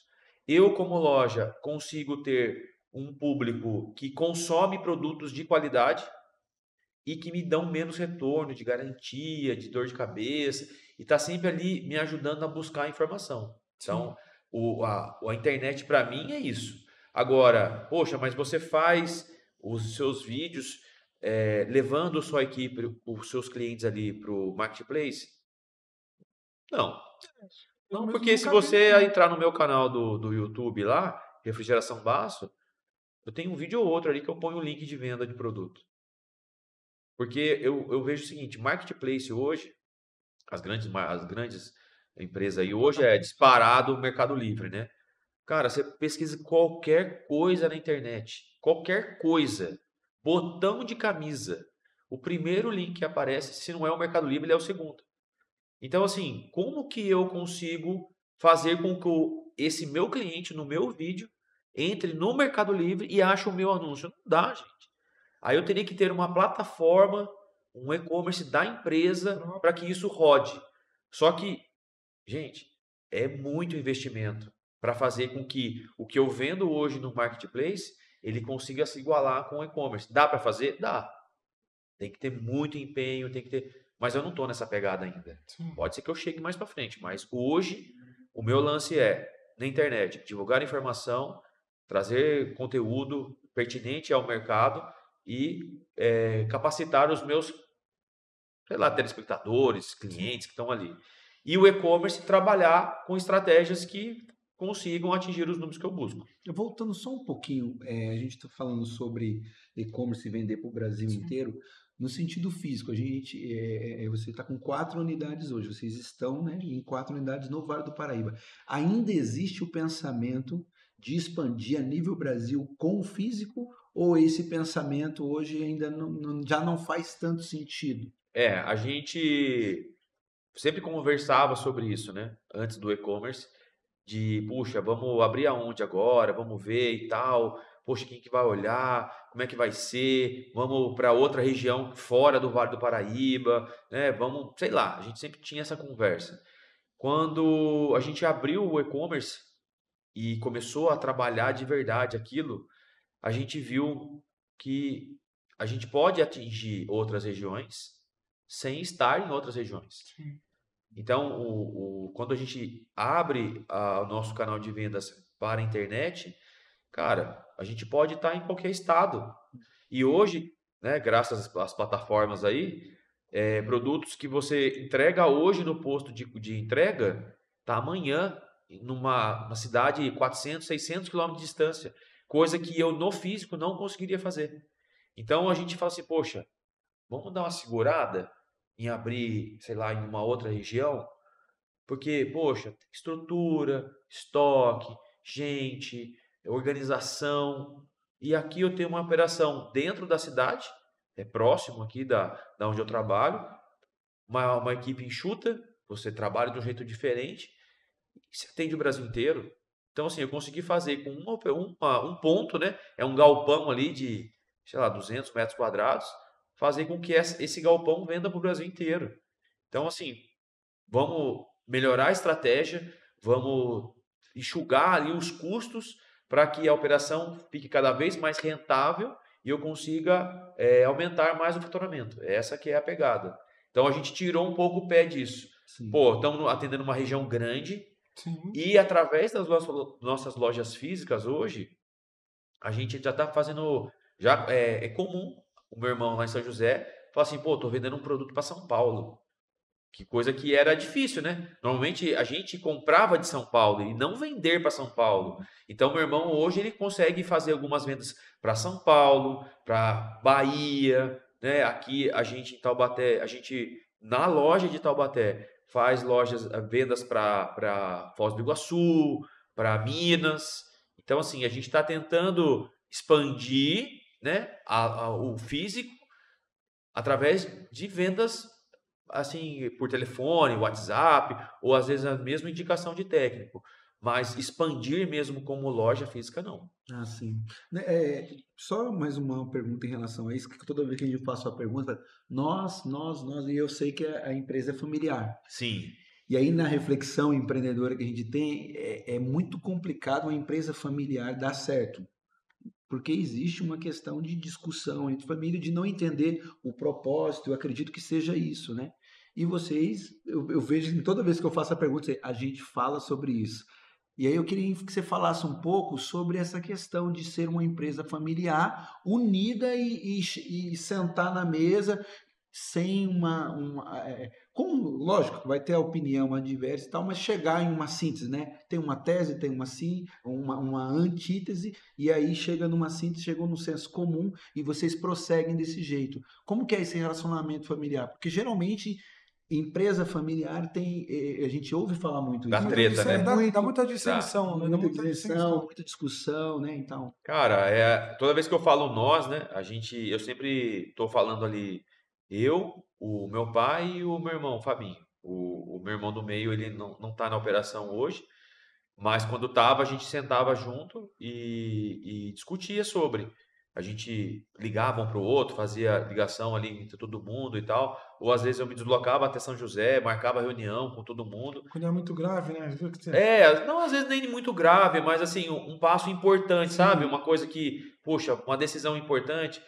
Eu, como loja, consigo ter um público que consome produtos de qualidade e que me dão menos retorno de garantia, de dor de cabeça, e está sempre ali me ajudando a buscar informação. Sim. Então, a internet para mim é isso. Agora, poxa, mas você faz os seus vídeos levando sua equipe, os seus clientes ali para o marketplace? Não. Eu Não, mesmo porque se nunca vi, você não. entrar no meu canal do YouTube lá, Refrigeração Basso, eu tenho um vídeo ou outro ali que eu ponho o link de venda de produto. Porque eu vejo o seguinte, marketplace hoje, as grandes empresas aí, hoje é disparado o Mercado Livre, né? Cara, você pesquisa qualquer coisa na internet, qualquer coisa, botão de camisa, o primeiro link que aparece, se não é o Mercado Livre, ele é o segundo. Então, assim, como que eu consigo fazer com que esse meu cliente, no meu vídeo, entre no Mercado Livre e ache o meu anúncio? Não dá, gente. Aí eu teria que ter uma plataforma, um e-commerce da empresa para que isso rode. Só que, gente, é muito investimento para fazer com que o que eu vendo hoje no marketplace, ele consiga se igualar com o e-commerce. Dá para fazer? Dá. Tem que ter muito empenho, tem que ter. Mas eu não estou nessa pegada ainda. Sim. Pode ser que eu chegue mais para frente, mas hoje o meu lance é, na internet, divulgar informação, trazer conteúdo pertinente ao mercado e capacitar os meus, sei lá, telespectadores, clientes que estão ali. E o e-commerce trabalhar com estratégias que consigam atingir os números que eu busco. Voltando só um pouquinho, a gente está falando sobre e-commerce e vender para o Brasil inteiro. No sentido físico, você está com 4 unidades hoje, vocês estão, né, em 4 unidades no Vale do Paraíba. Ainda existe o pensamento de expandir a nível Brasil com o físico, ou esse pensamento hoje ainda já não faz tanto sentido? A gente sempre conversava sobre isso, né? Antes do e-commerce, de, puxa, vamos abrir aonde agora, vamos ver e tal. Poxa, quem que vai olhar? Como é que vai ser? Vamos para outra região fora do Vale do Paraíba, né? Vamos, sei lá, a gente sempre tinha essa conversa. Quando a gente abriu o e-commerce e começou a trabalhar de verdade aquilo, a gente viu que a gente pode atingir outras regiões sem estar em outras regiões. Sim. Então, quando a gente abre o nosso canal de vendas para a internet, cara, a gente pode estar em qualquer estado. E hoje, né, graças às plataformas aí, produtos que você entrega hoje no posto de entrega, tá amanhã numa cidade 400, 600 quilômetros de distância. Coisa que eu no físico não conseguiria fazer. Então a gente fala assim, poxa, vamos dar uma segurada em abrir, sei lá, em uma outra região, porque, poxa, estrutura, estoque, gente, organização. E aqui eu tenho uma operação dentro da cidade, é próximo aqui da onde eu trabalho, uma equipe enxuta, você trabalha de um jeito diferente, e você atende o Brasil inteiro. Então, assim, eu consegui fazer com um ponto, né? É um galpão ali de, sei lá, 200 metros quadrados, fazer com que esse galpão venda para o Brasil inteiro. Então, assim, vamos melhorar a estratégia, vamos enxugar ali os custos para que a operação fique cada vez mais rentável e eu consiga aumentar mais o faturamento. Essa que é a pegada. Então a gente tirou um pouco o pé disso. Sim. Pô, estamos atendendo uma região grande Sim. e através das nossas lojas físicas hoje, a gente já está fazendo, já é comum o meu irmão lá em São José falar assim, pô, estou vendendo um produto para São Paulo. Que coisa que era difícil, né? Normalmente a gente comprava de São Paulo e não vender para São Paulo. Então, meu irmão hoje ele consegue fazer algumas vendas para São Paulo, para Bahia, né? Aqui a gente em Taubaté, a gente na loja de Taubaté faz vendas para Foz do Iguaçu, para Minas. Então, assim, a gente está tentando expandir, né, o físico através de vendas assim, por telefone, WhatsApp, ou às vezes a mesma indicação de técnico. Mas expandir mesmo como loja física, não. Ah, sim. Né, só mais uma pergunta em relação a isso, que toda vez que a gente faz a pergunta, nós, e eu sei que a empresa é familiar. Sim, E aí, na reflexão empreendedora que a gente tem, é muito complicado uma empresa familiar dar certo, porque existe uma questão de discussão entre família, de não entender o propósito, eu acredito que seja isso, né? E vocês, eu vejo que toda vez que eu faço a pergunta, a gente fala sobre isso. E aí eu queria que você falasse um pouco sobre essa questão de ser uma empresa familiar, unida e sentar na mesa sem como, lógico, vai ter a opinião adversa e tal, mas chegar em uma síntese, né? Tem uma tese, tem uma antítese, e aí chega numa síntese, chegou num senso comum e vocês prosseguem desse jeito. Como que é esse relacionamento familiar? Porque geralmente empresa familiar tem, a gente ouve falar muito dá isso, Muita treta, né? dá muita Dá. dissensão, né? Dá muita muita direção, dissensão. muita discussão, né? Então, Cara, toda vez que eu falo nós, né, eu sempre tô falando ali, eu, o meu pai e o meu irmão, o Fabinho. O meu irmão do meio, ele não tá na operação hoje, mas quando tava, a gente sentava junto e discutia sobre. A gente ligava um pro outro, fazia ligação ali entre todo mundo e tal. Ou às vezes eu me deslocava até São José, marcava reunião com todo mundo. Quando é muito grave, né? Viu que você... Não às vezes nem muito grave, mas assim, um passo importante, sabe? Sim, Uma coisa que, puxa, uma decisão importante.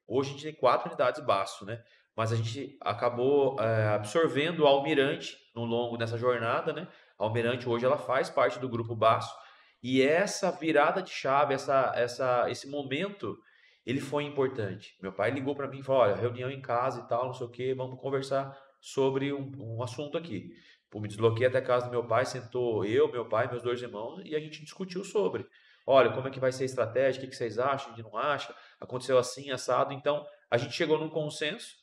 Hoje a gente tem 4 unidades baço, né? Mas a gente acabou absorvendo a Almirante no longo dessa jornada, né? A Almirante hoje ela faz parte do grupo baço. E essa virada de chave, esse momento, ele foi importante. Meu pai ligou para mim e falou: olha, reunião em casa e tal, não sei o quê, vamos conversar sobre um assunto aqui. Pô, me desloquei até a casa do meu pai, sentou eu, meu pai, meus 2 irmãos, e a gente discutiu sobre. Olha, como é que vai ser a estratégia, o que que vocês acham, a gente não acha, aconteceu assim, assado. Então, a gente chegou num consenso,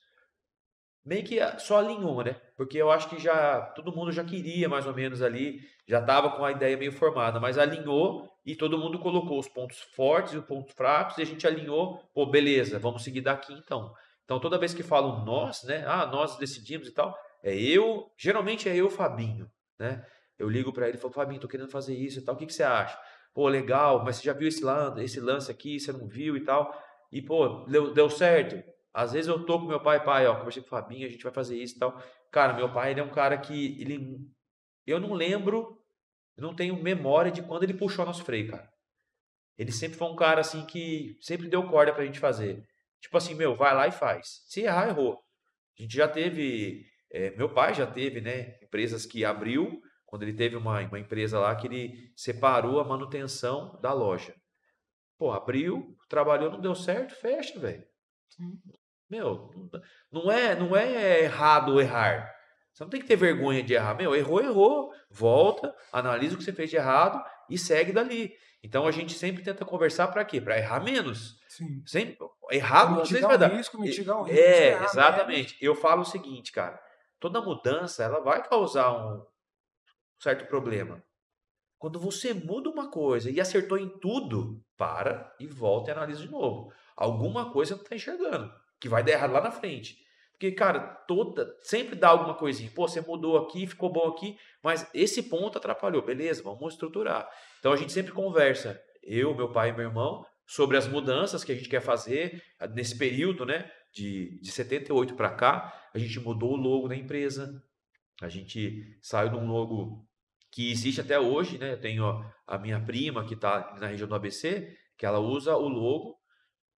meio que só alinhou, né? Porque eu acho que já todo mundo já queria mais ou menos ali, já estava com a ideia meio formada, mas alinhou e todo mundo colocou os pontos fortes e os pontos fracos e a gente alinhou, pô, beleza, vamos seguir daqui então. Então toda vez que falo nós, né? Ah, nós decidimos e tal, geralmente é eu, Fabinho, né? Eu ligo para ele e falo: Fabinho, tô querendo fazer isso e tal, o que que você acha? Pô, legal, mas você já viu esse lance aqui, você não viu e tal? E pô, deu certo. Às vezes eu tô com meu pai, ó, conversei com o Fabinho, a gente vai fazer isso e tal. Cara, meu pai, ele é um cara que eu não lembro, eu não tenho memória de quando ele puxou nosso freio, cara. Ele sempre foi um cara assim que sempre deu corda pra gente fazer. Tipo assim, meu, vai lá e faz. Se errar, errou. A gente já teve, meu pai já teve, né, empresas que abriu, quando ele teve uma empresa lá que ele separou a manutenção da loja. Pô, abriu, trabalhou, não deu certo, fecha, velho. sim. Meu, não é errado errar. Você não tem que ter vergonha de errar. Meu, errou, volta, analisa o que você fez de errado e segue dali. Então a gente sempre tenta conversar para quê? Para errar menos. Sim. Sempre, Para errado às vezes mitigar vai o dar. risco, mitigar o risco, errar menos. Exatamente. Eu falo o seguinte, cara. Toda mudança, ela vai causar um certo problema. Quando você muda uma coisa e acertou em tudo, para e volta e analisa de novo. Alguma coisa não está enxergando, que vai dar errado lá na frente. Porque, cara, sempre dá alguma coisinha. Pô, você mudou aqui, ficou bom aqui, mas esse ponto atrapalhou. Beleza, vamos estruturar. Então a gente sempre conversa, eu, meu pai e meu irmão, sobre as mudanças que a gente quer fazer nesse período, né? De 78 para cá, a gente mudou o logo da empresa, a gente saiu de um logo que existe até hoje, né? Eu tenho a minha prima que está na região do ABC, que ela usa o logo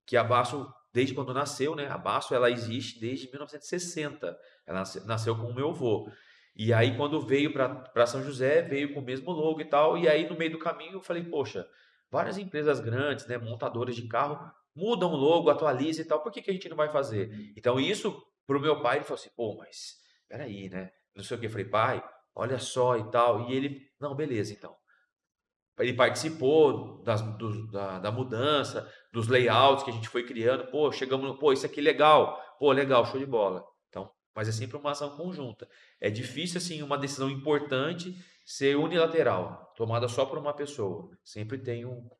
que a Basso, desde quando nasceu, né? A Basso, ela existe desde 1960. Ela nasceu com o meu avô. E aí, quando veio para São José, veio com o mesmo logo e tal. E aí, no meio do caminho, eu falei: poxa, várias empresas grandes, né? Montadoras de carro, mudam o logo, atualizam e tal. Por que que a gente não vai fazer? Então, isso, pro meu pai, ele falou assim: pô, mas peraí, né? Não sei o que. Eu falei: pai, olha só e tal. E ele: não, beleza, então. Ele participou da mudança, dos layouts que a gente foi criando. Pô, chegamos no, pô, isso aqui é legal. Pô, legal, show de bola. Então, mas é sempre uma ação conjunta. É difícil, assim, uma decisão importante ser unilateral, tomada só por uma pessoa. Sempre tem um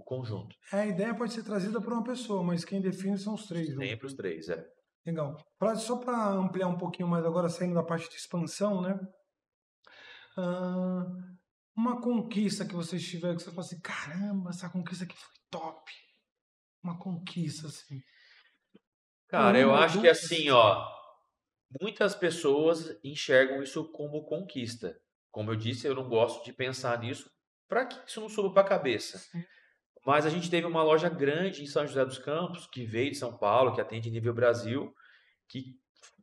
conjunto. A ideia pode ser trazida por uma pessoa, mas quem define são os três Sempre juntos, os né? três, é. Legal. Só para ampliar um pouquinho mais agora, saindo da parte de expansão, né? Ah, uma conquista que vocês tiveram, que você fala assim, caramba, essa conquista aqui foi top. Uma conquista, assim. Cara, eu Uma ou acho que duas. assim, ó, muitas pessoas enxergam isso como conquista. Como eu disse, eu não gosto de pensar nisso para que isso não suba para a cabeça. Sim. Mas a gente teve uma loja grande em São José dos Campos, que veio de São Paulo, que atende nível Brasil, que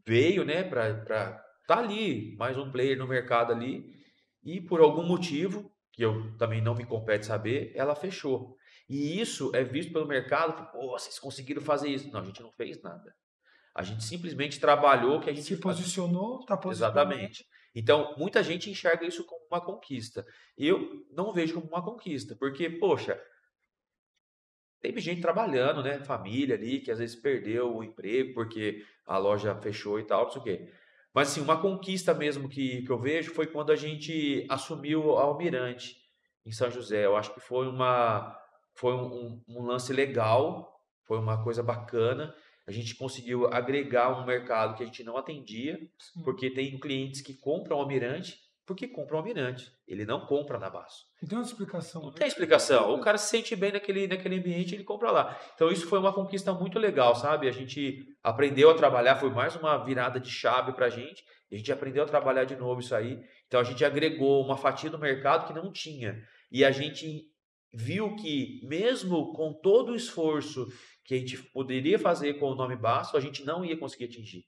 veio, né, para tá ali, mais um player no mercado ali, e por algum motivo, que eu também não me compete saber, ela fechou. E isso é visto pelo mercado, pô, vocês conseguiram fazer isso. Não, a gente não fez nada. A gente simplesmente trabalhou o que a gente Se faz. posicionou, tá posicionando. Exatamente. Então, muita gente enxerga isso como uma conquista. Eu não vejo como uma conquista, porque, poxa, teve gente trabalhando, né? Família ali, que às vezes perdeu o emprego porque a loja fechou e tal, não sei o quê. Mas, assim, uma conquista mesmo que eu vejo foi quando a gente assumiu a Almirante em São José. Eu acho que foi um lance legal, foi uma coisa bacana. A gente conseguiu agregar um mercado que a gente não atendia, Sim. porque tem clientes que compram Almirante porque compram Almirante. Ele não compra na Basso. Não tem outra explicação, Não né? tem explicação. O cara se sente bem naquele ambiente, ele compra lá. Então isso foi uma conquista muito legal, sabe? A gente aprendeu a trabalhar, foi mais uma virada de chave pra gente. E a gente aprendeu a trabalhar de novo isso aí. Então a gente agregou uma fatia do mercado que não tinha. E a gente viu que mesmo com todo o esforço que a gente poderia fazer com o nome Basso, a gente não ia conseguir atingir.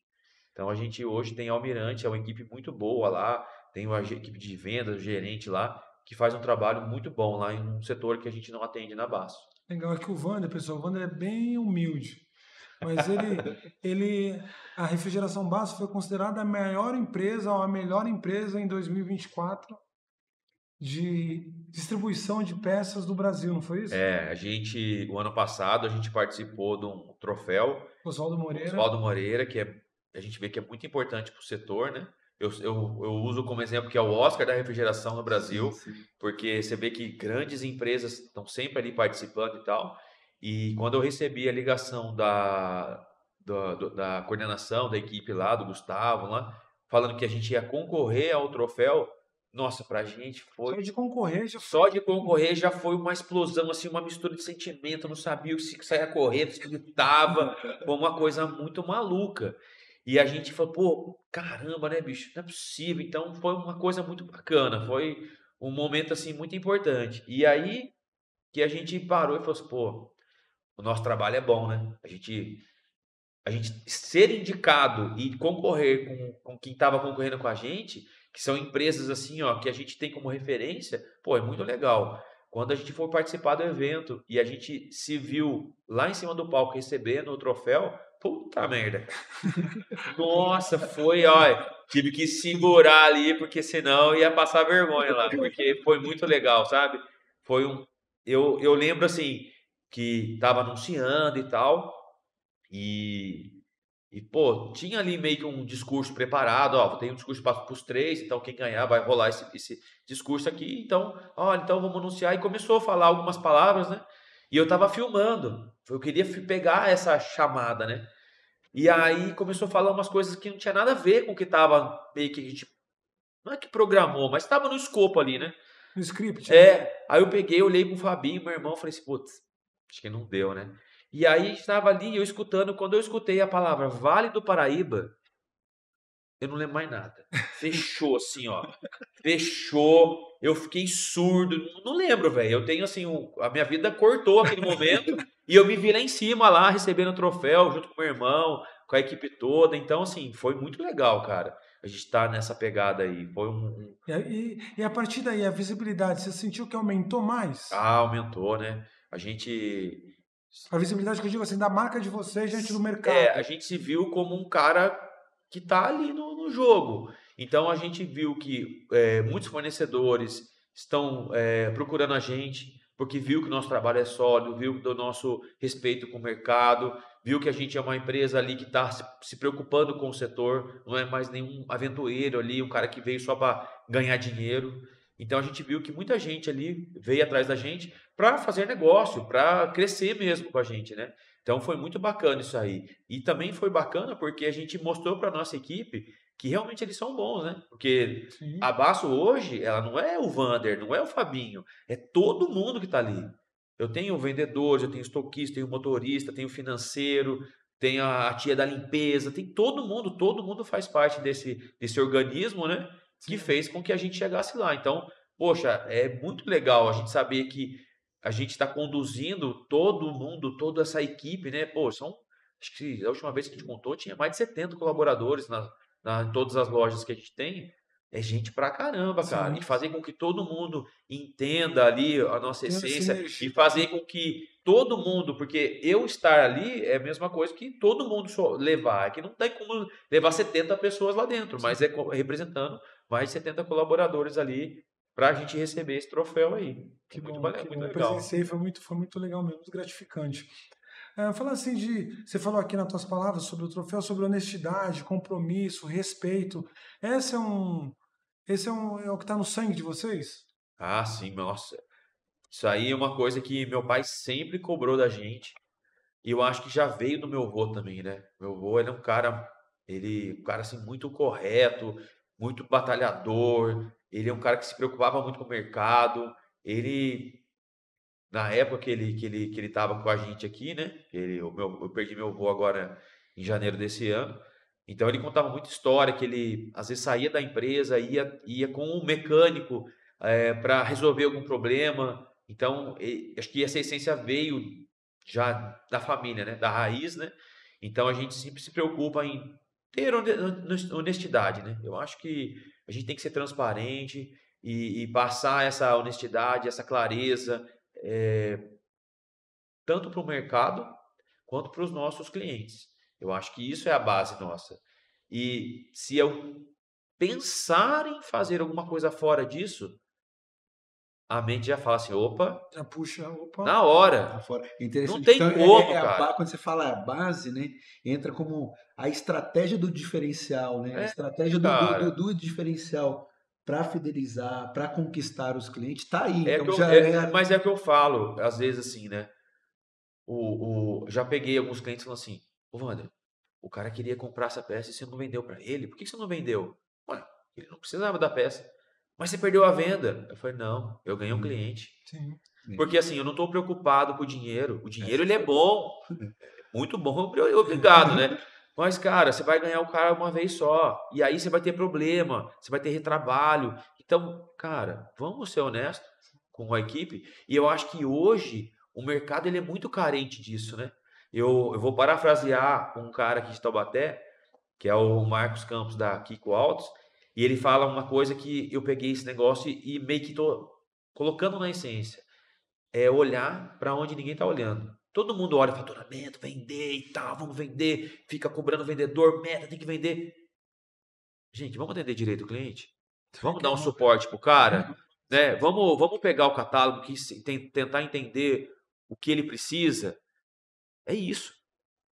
Então a gente hoje tem Almirante, é uma equipe muito boa lá, tem uma equipe de vendas, o gerente lá, que faz um trabalho muito bom lá em um setor que a gente não atende na Basso. Legal, é que o Wander, pessoal, o Wander é bem humilde. Mas a Refrigeração Basso foi considerada a maior empresa ou a melhor empresa em 2024 de distribuição de peças do Brasil, não foi isso? O ano passado, a gente participou de um troféu Oswaldo Moreira. Oswaldo Moreira, a gente vê que é muito importante para o setor, né? Eu uso como exemplo que é o Oscar da refrigeração no Brasil, Sim, sim. porque você vê que grandes empresas estão sempre ali participando e tal. E quando eu recebi a ligação da coordenação da equipe lá, do Gustavo lá, falando que a gente ia concorrer ao troféu, nossa, pra gente foi. Só de concorrer já foi. Só de concorrer já foi uma explosão, assim, uma mistura de sentimento. Eu não sabia se saia correndo, se gritava. Foi uma coisa muito maluca. E a gente falou, pô, caramba, né, bicho? Não é possível. Então foi uma coisa muito bacana. Foi um momento, assim, muito importante. E aí que a gente parou e falou assim, pô, o nosso trabalho é bom, né? A gente ser indicado e concorrer com quem estava concorrendo com a gente, que são empresas assim, ó, que a gente tem como referência, pô, é muito legal. Quando a gente for participar do evento e a gente se viu lá em cima do palco recebendo o troféu, puta merda. Nossa, foi, ó, tive que segurar ali porque senão ia passar vergonha lá, porque foi muito legal, sabe? Foi um eu lembro assim que tava anunciando e tal, e pô, tinha ali meio que um discurso preparado, ó, tem um discurso para os três, então quem ganhar vai rolar esse discurso aqui, então, olha, então vamos anunciar, e começou a falar algumas palavras, né? E eu tava filmando, eu queria pegar essa chamada, né? E aí começou a falar umas coisas que não tinha nada a ver com o que tava meio que a gente, não é que programou, mas tava no escopo ali, né? No script, né? Aí eu peguei, olhei pro Fabinho, meu irmão, falei assim, putz, acho que não deu, né? E aí estava ali, eu escutando, quando eu escutei a palavra Vale do Paraíba, eu não lembro mais nada. Fechou assim, ó. Fechou. Eu fiquei surdo. Não lembro, velho. Eu tenho assim, a minha vida cortou aquele momento e eu me vi lá em cima, lá, recebendo o troféu, junto com meu irmão, com a equipe toda. Então, assim, foi muito legal, cara. A gente tá nessa pegada aí. Foi E a partir daí, a visibilidade, você sentiu que aumentou mais? aumentou, né? A gente A visibilidade que eu digo assim, da marca de vocês diante do a mercado. gente se viu como um cara que tá ali no jogo. Então a gente viu que muitos fornecedores estão procurando a gente porque viu que o nosso trabalho é sólido, viu do nosso respeito com o mercado, viu que a gente é uma empresa ali que está se preocupando com o setor, não é mais nenhum aventureiro ali, um cara que veio só para ganhar dinheiro. Então a gente viu que muita gente ali veio atrás da gente para fazer negócio, para crescer mesmo com a gente, né? Então foi muito bacana isso aí. E também foi bacana porque a gente mostrou para nossa equipe que realmente eles são bons, né? Porque Sim. a Basso hoje, ela não é o Vander, não é o Fabinho, é todo mundo que está ali. Eu tenho vendedores, eu tenho estoquista, tenho motorista, tenho financeiro, tenho a tia da limpeza, tem todo mundo faz parte desse organismo, né? Que Sim. fez com que a gente chegasse lá. Então, poxa, é muito legal a gente saber que a gente está conduzindo todo mundo, toda essa equipe, né? Pô, acho que a última vez que a gente contou, tinha mais de 70 colaboradores em todas as lojas que a gente tem. É gente pra caramba, cara. E Sim. fazer com que todo mundo entenda ali a nossa Tem a essência e sinergia. fazer com que todo mundo, porque eu estar ali é a mesma coisa que todo mundo levar. É que não tem como levar 70 pessoas lá dentro, mas é representando mais de 70 colaboradores ali para a gente receber esse troféu aí. É Que muito, bom, que muito bom. legal. Presenciei, foi muito legal mesmo, muito gratificante. Falar assim você falou aqui nas tuas palavras sobre o troféu, sobre honestidade, compromisso, respeito. Esse é um, é o que está no sangue de vocês? Ah, sim, nossa. Isso aí é uma coisa que meu pai sempre cobrou da gente. E eu acho que já veio do meu avô também, né? Meu avô, ele é um cara assim muito correto, muito batalhador. Ele é um cara que se preocupava muito com o mercado. Ele, na época que ele estava com a gente aqui, né? Eu perdi meu avô agora em janeiro desse ano. Então ele contava muita história que ele às vezes saía da empresa, ia com um mecânico para resolver algum problema. Então, acho que essa essência veio já da família, né? Da raiz, né? Então a gente sempre se preocupa em ter honestidade, né? Eu acho que a gente tem que ser transparente e passar essa honestidade, essa clareza, tanto para o mercado quanto para os nossos clientes. Eu acho que isso é a base nossa. E se eu pensar em fazer alguma coisa fora disso, a mente já fala assim: opa, Já puxa, opa, na Tá hora. fora. É Não interessante. tem Então, como, cara. quando você fala a base, né? Entra como a estratégia do diferencial, né? A É, estratégia cara. do diferencial para fidelizar, para conquistar os clientes, tá aí. É que Então eu, já é. mas é que eu falo, às vezes assim, né? Já peguei alguns clientes falando assim: ô Wander, o cara queria comprar essa peça e você não vendeu para ele? Por que você não vendeu? Ué, ele não precisava da peça. Mas você perdeu a venda. Eu falei: não, eu ganhei um cliente. sim. Porque assim, eu não estou preocupado com o dinheiro. O dinheiro Essa ele é foi boa. bom, muito bom, obrigado, né? Mas, cara, você vai ganhar o cara uma vez só. E aí você vai ter problema, você vai ter retrabalho. Então, cara, vamos ser honestos com a equipe. E eu acho que hoje o mercado ele é muito carente disso, né? Eu vou parafrasear um cara aqui de Taubaté, que é o Marcos Campos da Kiko Autos, e ele fala uma coisa que eu peguei esse negócio e meio que tô colocando na essência. É olhar para onde ninguém está olhando. Todo mundo olha faturamento, vender e tal, vamos vender, fica cobrando vendedor, meta, tem que vender. Gente, vamos atender direito o cliente? Sim, Vamos que dar um bom. suporte pro cara, né? Vamos pegar o catálogo tentar entender o que ele precisa. É isso.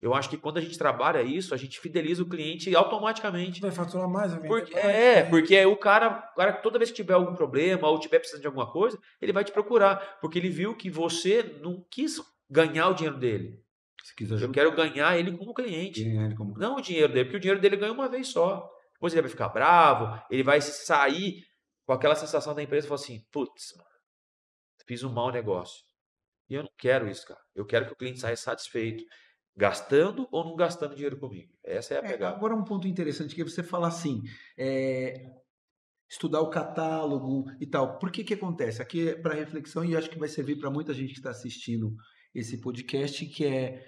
Eu acho que quando a gente trabalha isso, a gente fideliza o cliente automaticamente. Vai faturar mais, vai vender Porque, mais. porque o cara toda vez que tiver algum problema ou tiver precisando de alguma coisa, ele vai te procurar, porque ele viu que você não quis ganhar o dinheiro dele. Se quis Eu ajudar, quero ganhar ele como cliente, ganhar ele como. não o dinheiro dele, porque o dinheiro dele ganha uma vez só. Depois ele vai ficar bravo, ele vai sair com aquela sensação da empresa e falar assim: putz, mano, fiz um mau negócio. E eu não quero isso, cara. Eu quero que o cliente saia satisfeito, gastando ou não gastando dinheiro comigo. Essa é a pegada. Agora um ponto interessante que é você falar assim, é, estudar o catálogo e tal. Por que que acontece? Aqui é para reflexão e acho que vai servir para muita gente que está assistindo esse podcast, que é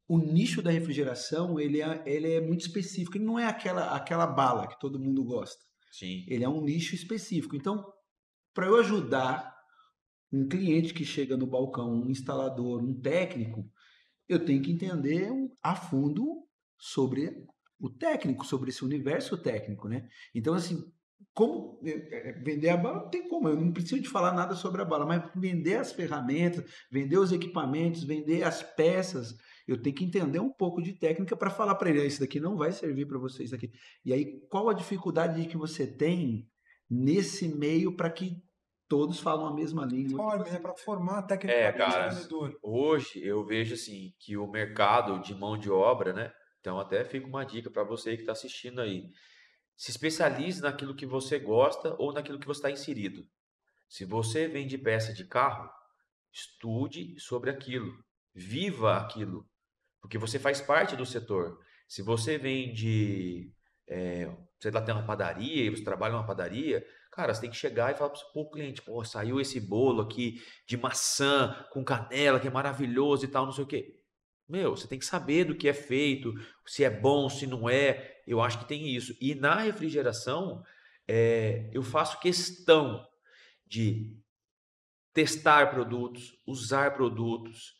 o nicho da refrigeração, ele é muito específico. Ele não é aquela bala que todo mundo gosta. Sim. Ele é um nicho específico. Então, para eu ajudar um cliente que chega no balcão, um instalador, um técnico, eu tenho que entender a fundo sobre o técnico, sobre esse universo técnico, né? Então, assim, como vender a bala não tem como, eu não preciso de falar nada sobre a bala, mas vender as ferramentas, vender os equipamentos, vender as peças, eu tenho que entender um pouco de técnica para falar para ele: isso daqui não vai servir para você, isso aqui. E aí, qual a dificuldade que você tem nesse meio para que todos falam a mesma língua. Forma, é para formar É, tecnicamente o cara, vendedor. hoje eu vejo assim que o mercado de mão de obra, né? Então até fica uma dica para você que está assistindo aí. Se especialize naquilo que você gosta ou naquilo que você está inserido. Se você vende peça de carro, estude sobre aquilo, viva aquilo, porque você faz parte do setor. Se você vende, você lá tem uma padaria e você trabalha numa padaria, cara, você tem que chegar e falar para o cliente, pô, saiu esse bolo aqui de maçã com canela, que é maravilhoso e tal, não sei o quê. Meu, você tem que saber do que é feito, se é bom, se não é. Eu acho que tem isso. E na refrigeração, eu faço questão de testar produtos, usar produtos,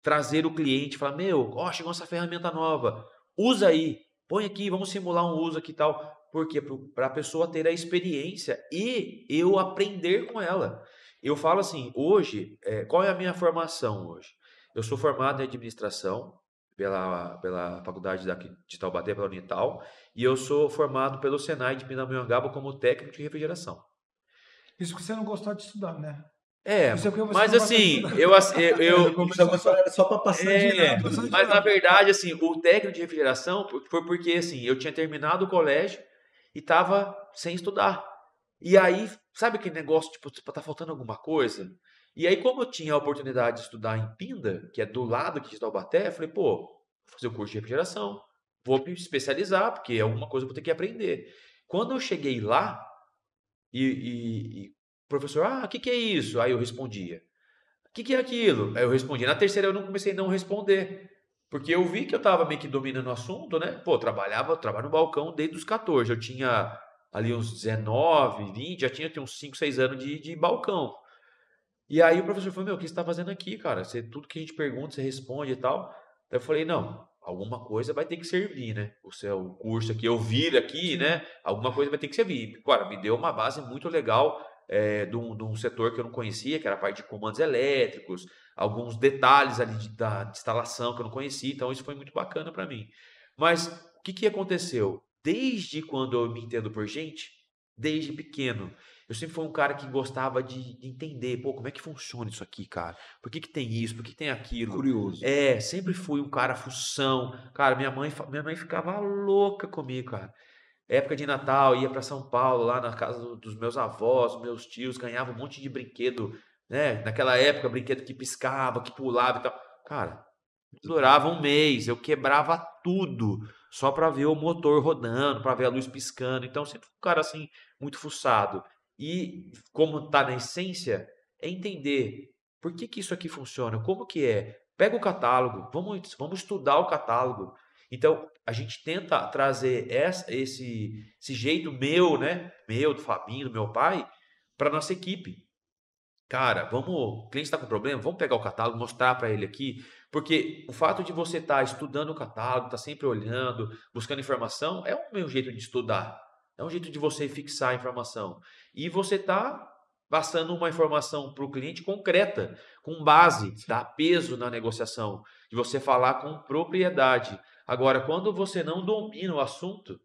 trazer o cliente, falar, meu, ó, chegou essa ferramenta nova, usa aí, põe aqui, vamos simular um uso aqui e tal. Por quê? Para a pessoa ter a experiência e eu aprender com ela. Eu falo assim, hoje, qual é a minha formação hoje? Eu sou formado em administração pela faculdade daqui de Taubaté, pela Unital, e eu sou formado pelo Senai de Pindamonhangaba como técnico de refrigeração. Isso que você não gostou de estudar, né? É, Isso é porque você mas não gosta de assim, estudar. Era só para passar de é, ano. mas na verdade, assim, o técnico de refrigeração foi porque, assim, eu tinha terminado o colégio e tava sem estudar. E aí, sabe aquele negócio, tipo, tá faltando alguma coisa? E aí, como eu tinha a oportunidade de estudar em Pinda, que é do lado aqui de Taubaté, eu falei, pô, vou fazer o curso de refrigeração, vou me especializar, porque alguma coisa eu vou ter que aprender. Quando eu cheguei lá, e o professor, o que é isso? Aí eu respondia. O que é aquilo? Aí eu respondia. Na terceira eu não comecei a não responder. Porque eu vi que eu estava meio que dominando o assunto, né? Pô, eu trabalho no balcão desde os 14. Eu tinha ali uns 19, 20, já tinha uns 5, 6 anos de balcão. E aí o professor falou, meu, o que você está fazendo aqui, cara? Tudo que a gente pergunta, você responde e tal. Daí eu falei, não, alguma coisa vai ter que servir, né? O curso aqui, eu vir aqui, né? Alguma coisa vai ter que servir. Agora, me deu uma base muito legal de um setor que eu não conhecia, que era a parte de comandos elétricos, alguns detalhes ali de instalação que eu não conhecia, então isso foi muito bacana para mim. Mas o que aconteceu? Desde quando eu me entendo por gente, desde pequeno, eu sempre fui um cara que gostava de entender, pô, como é que funciona isso aqui, cara? Por que tem isso? Por que tem aquilo? Curioso. Sempre fui um cara fução. Cara, minha mãe ficava louca comigo, cara. Época de Natal, ia para São Paulo, lá na casa dos meus avós, meus tios, ganhava um monte de brinquedo, né? Naquela época, brinquedo que piscava, que pulava e tal. Cara, durava um mês, eu quebrava tudo só para ver o motor rodando, para ver a luz piscando. Então, sempre fui um cara assim, muito fuçado. E como tá na essência, é entender por que isso aqui funciona, como que é. Pega o catálogo, vamos estudar o catálogo. Então, a gente tenta trazer esse jeito meu, né? Meu, do Fabinho, do meu pai, para nossa equipe. Cara, o cliente está com problema, vamos pegar o catálogo, mostrar para ele aqui, porque o fato de você estar estudando o catálogo, estar sempre olhando, buscando informação, é um meu jeito de estudar, é um jeito de você fixar a informação. E você está passando uma informação para o cliente concreta, com base, dá peso na negociação, de você falar com propriedade. Agora, quando você não domina o assunto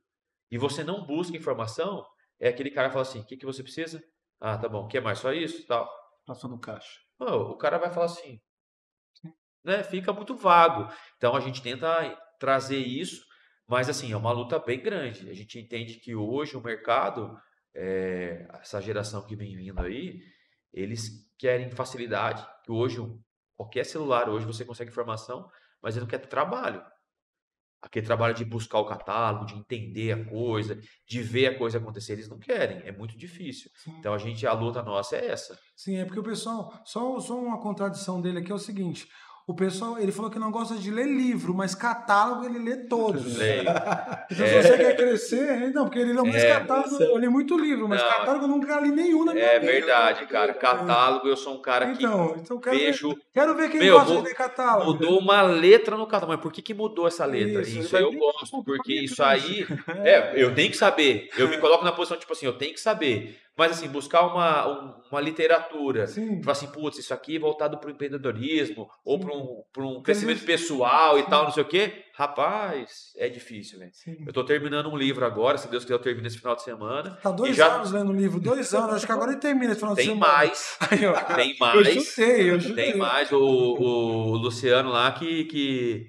e você não busca informação, é aquele cara que fala assim, o que você precisa? Ah, tá bom, quer mais só isso? Tal. Passou no caixa. O cara vai falar assim, né? Fica muito vago. Então a gente tenta trazer isso, mas assim, é uma luta bem grande. A gente entende que hoje o mercado, essa geração que vem vindo aí, eles querem facilidade, que hoje qualquer celular hoje você consegue informação, mas ele não quer trabalho. Aquele trabalho de buscar o catálogo, de entender a coisa, de ver a coisa acontecer, eles não querem, é muito difícil. Sim. Então a luta nossa é essa. Sim, é porque o pessoal, só uma contradição dele aqui é o seguinte, o pessoal, ele falou que não gosta de ler livro, mas catálogo ele lê todos. Leio. Então se você quer crescer, não, porque ele lê mais catálogo, eu li muito livro, mas Não, catálogo eu nunca li nenhum na minha é vida. verdade, cara. Catálogo, eu sou um cara que Então vejo. quero ver quem Meu, gosta de ler catálogo. mudou uma letra no catálogo. Mas por que mudou essa letra? Isso aí eu nem gosto, conta pra porque mim, isso cara. aí. Eu tenho que saber. Eu me coloco na posição, tipo assim, eu tenho que saber. Mas assim, buscar uma literatura, Sim, tipo assim, putz, isso aqui é voltado para o empreendedorismo, ou sim. para um Porque às crescimento vezes. pessoal e tal, Sim, não sei o quê. Rapaz, é difícil, velho. Eu sim. tô terminando um livro agora, se Deus quiser eu termino esse final de semana. Tá E 2 anos já lendo o livro, 2 anos. Acho que agora ele termina esse final de tem semana. mais, Aí, ó. tem Eu mais, chutei, eu tem chutei. mais. O Luciano lá que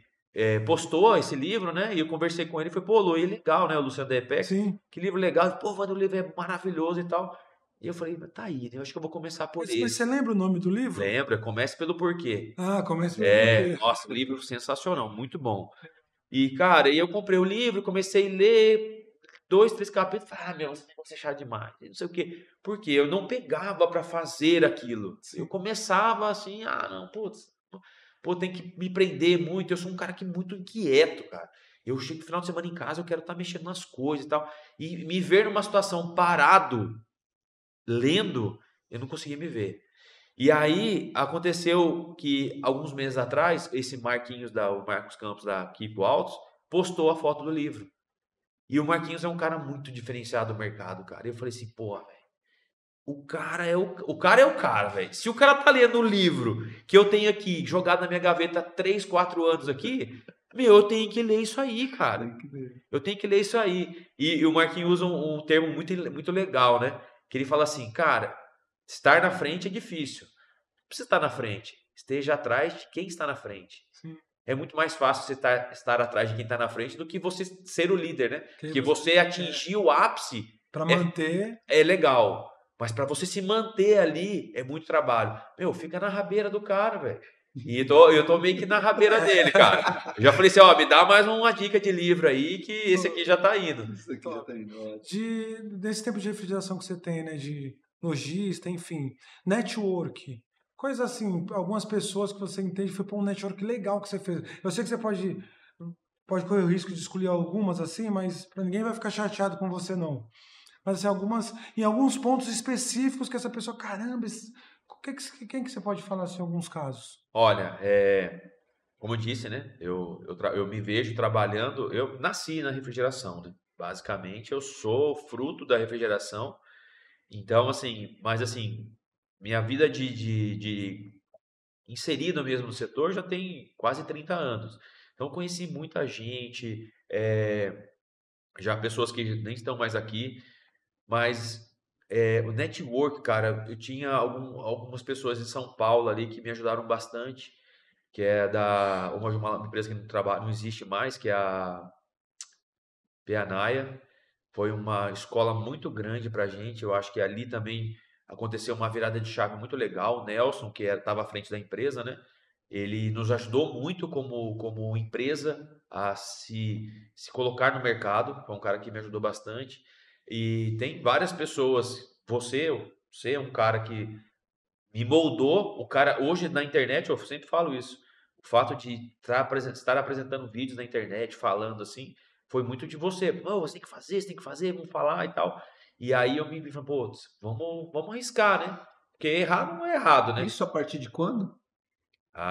postou esse livro, né? E eu conversei com ele e falei, pô, Lu, é legal, né? O Luciano da EPEX, Sim. que livro legal. Ele, pô, mano, o livro é maravilhoso e tal. E eu falei, tá aí, né? Eu acho que eu vou começar por Mas você esse. lembra o nome do livro? Lembra? Comece pelo porquê. Ah, comece pelo porquê. Nossa, livro sensacional, muito bom. E, cara, aí eu comprei o livro, comecei a ler 2, 3 capítulos, falei, meu, esse negócio é chato demais, não sei o quê. Por quê? Eu não pegava pra fazer aquilo. Eu Sim. começava assim, não, putz, pô, tem que me prender muito. Eu sou um cara que muito inquieto, cara. Eu chego no final de semana em casa, eu quero estar mexendo nas coisas e tal. E me ver numa situação parado, lendo, eu não conseguia me ver. E aí aconteceu que alguns meses atrás, o Marcos Campos da Kipo Altos, postou a foto do livro. E o Marquinhos é um cara muito diferenciado do mercado, cara. E eu falei assim, porra, velho, o cara é o cara, velho. Se o cara tá lendo um livro que eu tenho aqui jogado na minha gaveta há 3, 4 anos aqui, meu, eu tenho que ler isso aí, cara. Tem que ver. Eu tenho que ler isso aí. E o Marquinhos usa um termo muito legal, né? Que ele fala assim, cara, estar na frente é difícil. Não precisa estar na frente. Esteja atrás de quem está na frente. Sim. É muito mais fácil você estar atrás de quem está na frente do que você ser o líder, né? Que Porque você atingir o ápice para é, manter. é legal. Mas para você se manter ali é muito trabalho. Meu, fica na rabeira do cara, velho. E eu tô meio que na rabeira dele, cara. Eu já falei assim, ó, me dá mais uma dica de livro aí que esse aqui já tá indo. Isso aqui já tá indo. Ótimo. Desse tempo de refrigeração que você tem, né? De lojista, enfim. Network. Coisa assim, algumas pessoas que você entende foi para um network legal que você fez. Eu sei que você pode correr o risco de escolher algumas assim, mas para ninguém vai ficar chateado com você, não. Mas assim, em alguns pontos específicos que essa pessoa, caramba, quem que você pode falar assim, em alguns casos? Olha, como eu disse, né? Eu me vejo trabalhando. Eu nasci na refrigeração, né? Basicamente, eu sou fruto da refrigeração. Então, assim, mas assim, minha vida de inserido mesmo no setor já tem quase 30 anos. Então, conheci muita gente, já pessoas que nem estão mais aqui, mas o network, cara, eu tinha algumas pessoas em São Paulo ali que me ajudaram bastante, que é uma empresa que não trabalha, não existe mais, que é a Peanaia. Foi uma escola muito grande para a gente. Eu acho que ali também aconteceu uma virada de chave muito legal. O Nelson, que estava à frente da empresa, né? Ele nos ajudou muito como empresa a se colocar no mercado. Foi um cara que me ajudou bastante. E tem várias pessoas. Você é um cara que me moldou. O cara, hoje na internet, eu sempre falo isso. O fato de estar apresentando vídeos na internet, falando assim, foi muito de você. Não, você tem que fazer, vamos falar e tal. E aí eu me vi falando, pô, vamos arriscar, né? Porque errar não é errado, né? Isso a partir de quando?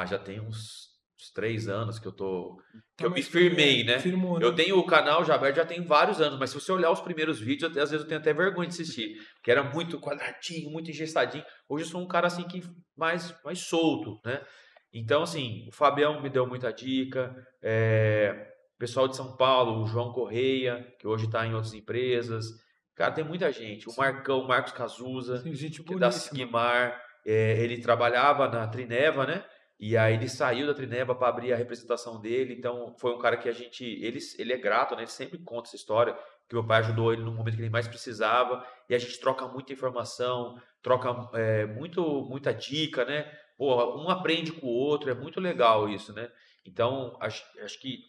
Já tem uns 3 anos que que Tá eu me mais firmei, né? firmou, Eu né? tenho o canal já aberto já tem vários anos, mas se você olhar os primeiros vídeos, às vezes eu tenho até vergonha de assistir, que era muito quadradinho, muito engessadinho. Hoje eu sou um cara assim que mais solto, né? Então, assim, o Fabião me deu muita dica, pessoal de São Paulo, o João Correia, que hoje está em outras empresas. Cara, tem muita gente. O Sim, Marcão, o Marcos Cazuza, sim, gente que é da boníssima. Sigmar, ele trabalhava na Trineva, né? E aí ele saiu da Trineva para abrir a representação dele. Então foi um cara que ele é grato, né? Ele sempre conta essa história que meu pai ajudou ele no momento que ele mais precisava. E a gente troca muita informação, troca muita dica, né? Pô, um aprende com o outro, é muito legal isso, né? Então acho que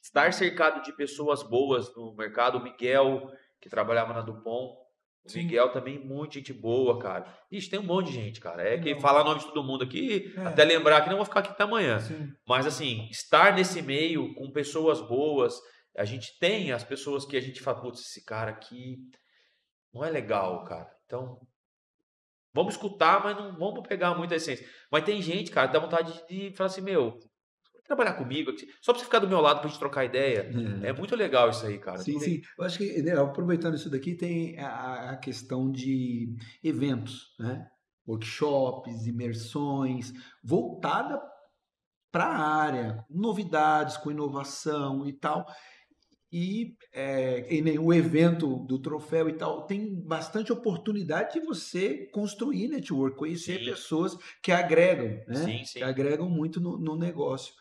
estar cercado de pessoas boas no mercado, o Miguel que trabalhava na Dupont. O Sim, Miguel também, muito gente boa, cara. Ixi, tem um monte de gente, cara. É que legal. falar o nome de todo mundo aqui, até É, lembrar que não vou ficar aqui até amanhã. sim. Mas, assim, estar nesse meio com pessoas boas, a gente tem as pessoas que a gente fala, putz, esse cara aqui não é legal, cara. Então, vamos escutar, mas não vamos pegar muita essência. Mas tem gente, cara, que dá vontade de falar assim, meu, trabalhar comigo, só pra você ficar do meu lado pra gente trocar ideia. É muito legal isso aí, cara. Sim, sim. Eu acho que, né, aproveitando isso daqui, tem a questão de eventos, né? Workshops, imersões, voltada para a área, com novidades, com inovação e tal. E nem o evento do troféu e tal, tem bastante oportunidade de você construir network, conhecer Sim, pessoas que agregam, né? sim, Que sim. agregam muito no negócio.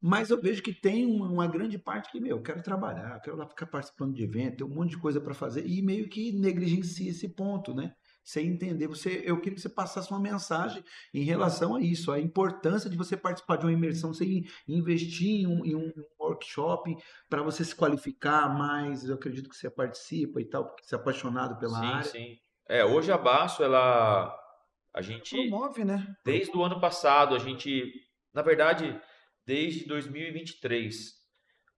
Mas eu vejo que tem uma grande parte que, meu, eu quero trabalhar, eu quero lá ficar participando de evento, tem um monte de coisa para fazer, e meio que negligencia esse ponto, né? Sem entender, eu queria que você passasse uma mensagem em relação a isso, a importância de você participar de uma imersão, você investir em um workshop para você se qualificar mais. Eu acredito que você participa e tal, porque você é apaixonado pela Sim, área. sim. Hoje a Basso, a gente, Promove, né? desde o ano passado, a gente, na verdade, desde 2023,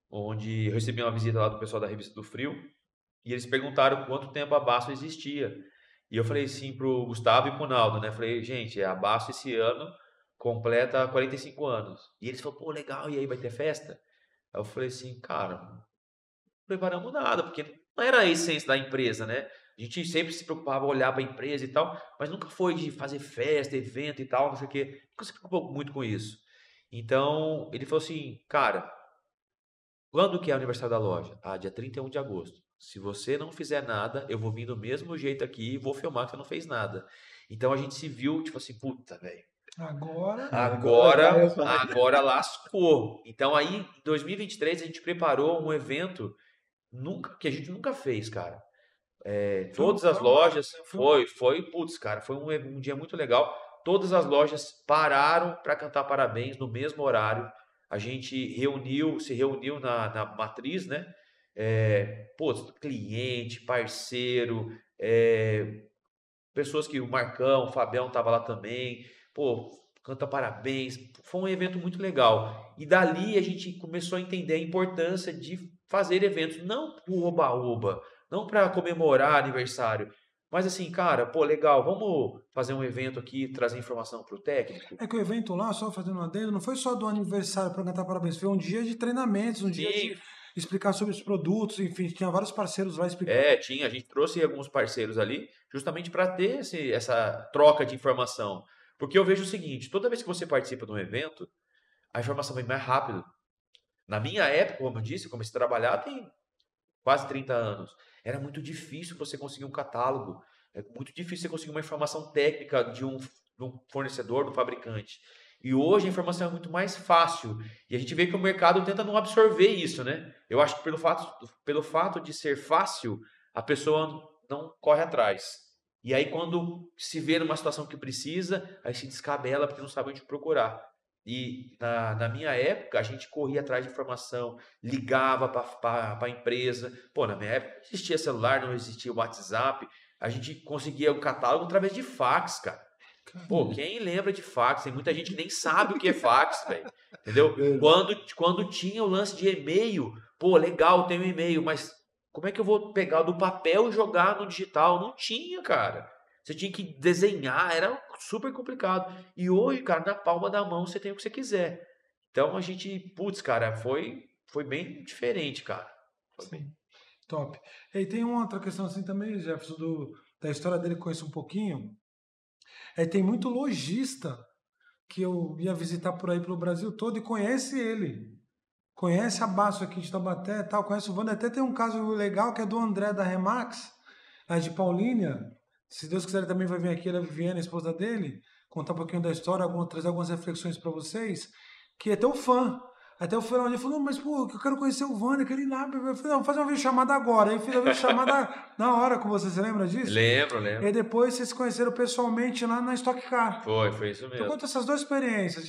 onde eu recebi uma visita lá do pessoal da Revista do Frio, e eles perguntaram quanto tempo a Basso existia. E eu falei assim pro Gustavo e pro Naldo, né? Falei, gente, a Basso esse ano completa 45 anos. E eles falaram, pô, legal, e aí vai ter festa? Aí eu falei assim, cara, não preparamos nada, porque não era a essência da empresa, né? A gente sempre se preocupava em olhar para a empresa e tal, mas nunca foi de fazer festa, evento e tal, não sei o quê. Nunca se preocupou muito com isso. Então, ele falou assim, cara, quando que é o aniversário da loja? Ah, dia 31 de agosto. Se você não fizer nada, eu vou vir do mesmo jeito aqui e vou filmar que você não fez nada. Então a gente se viu, tipo assim, puta, velho. Agora, Agora vai, Agora lascou. Então aí, em 2023, a gente preparou um evento que a gente nunca fez, cara. Todas as foi um marco, lojas, né? putz, cara, foi um dia muito legal. Todas as lojas pararam para cantar parabéns no mesmo horário. A gente se reuniu na matriz, né? Putz, cliente, parceiro, pessoas que o Marcão, o Fabião tava lá também. Pô, canta parabéns. Foi um evento muito legal. E dali a gente começou a entender a importância de fazer eventos, não pro oba-oba, não para comemorar aniversário, mas assim, cara, pô, legal, vamos fazer um evento aqui, trazer informação pro técnico? É que o evento lá, só fazendo um adendo, não foi só do aniversário para cantar parabéns, foi um dia de treinamentos, um dia Sim, de explicar sobre os produtos, enfim, tinha vários parceiros lá explicando. tinha, a gente trouxe alguns parceiros ali, justamente para ter essa troca de informação. Porque eu vejo o seguinte, toda vez que você participa de um evento, a informação vem mais rápido. Na minha época, como eu disse, eu comecei a trabalhar tem quase 30 anos. Era muito difícil você conseguir um catálogo. É muito difícil você conseguir uma informação técnica de um fornecedor, do fabricante. E hoje a informação é muito mais fácil. E a gente vê que o mercado tenta não absorver isso, né? Eu acho que pelo fato de ser fácil, a pessoa não corre atrás. E aí, quando se vê numa situação que precisa, aí se descabela porque não sabe onde procurar. E na minha época, a gente corria atrás de informação, ligava para a empresa. Pô, na minha época não existia celular, não existia WhatsApp. A gente conseguia o catálogo através de fax, cara. Pô, quem lembra de fax? Tem muita gente que nem sabe o que é fax, velho. Entendeu? Quando tinha o lance de e-mail, pô, legal, tem um e-mail, mas como é que eu vou pegar do papel e jogar no digital? Não tinha, cara. Você tinha que desenhar, era super complicado. E hoje, cara, na palma da mão você tem o que você quiser. Então a gente, putz, cara, foi bem diferente, cara. Foi bem. Sim, top. E tem uma outra questão assim também, Jefferson, da história dele, que eu conheço um pouquinho. Tem muito lojista que eu ia visitar por aí pelo Brasil todo e conhece ele. Conhece a Basso aqui de Taubaté e tal, conhece o Wander. Até tem um caso legal que é do André da Remax, lá de Paulínia. Se Deus quiser, ele também vai vir aqui, ele, a Viviane, a esposa dele, contar um pouquinho da história, trazer algumas reflexões para vocês, que é teu fã. Até eu fui lá onde ele falou, não, mas pô, eu quero conhecer o Wander, eu quero ir lá. Eu falei, não, vamos fazer uma videochamada agora. Aí fiz a videochamada na hora com você lembra disso? Lembro, E aí lembro. depois vocês se conheceram pessoalmente lá na Stock Car. Foi isso Então mesmo. conta essas duas experiências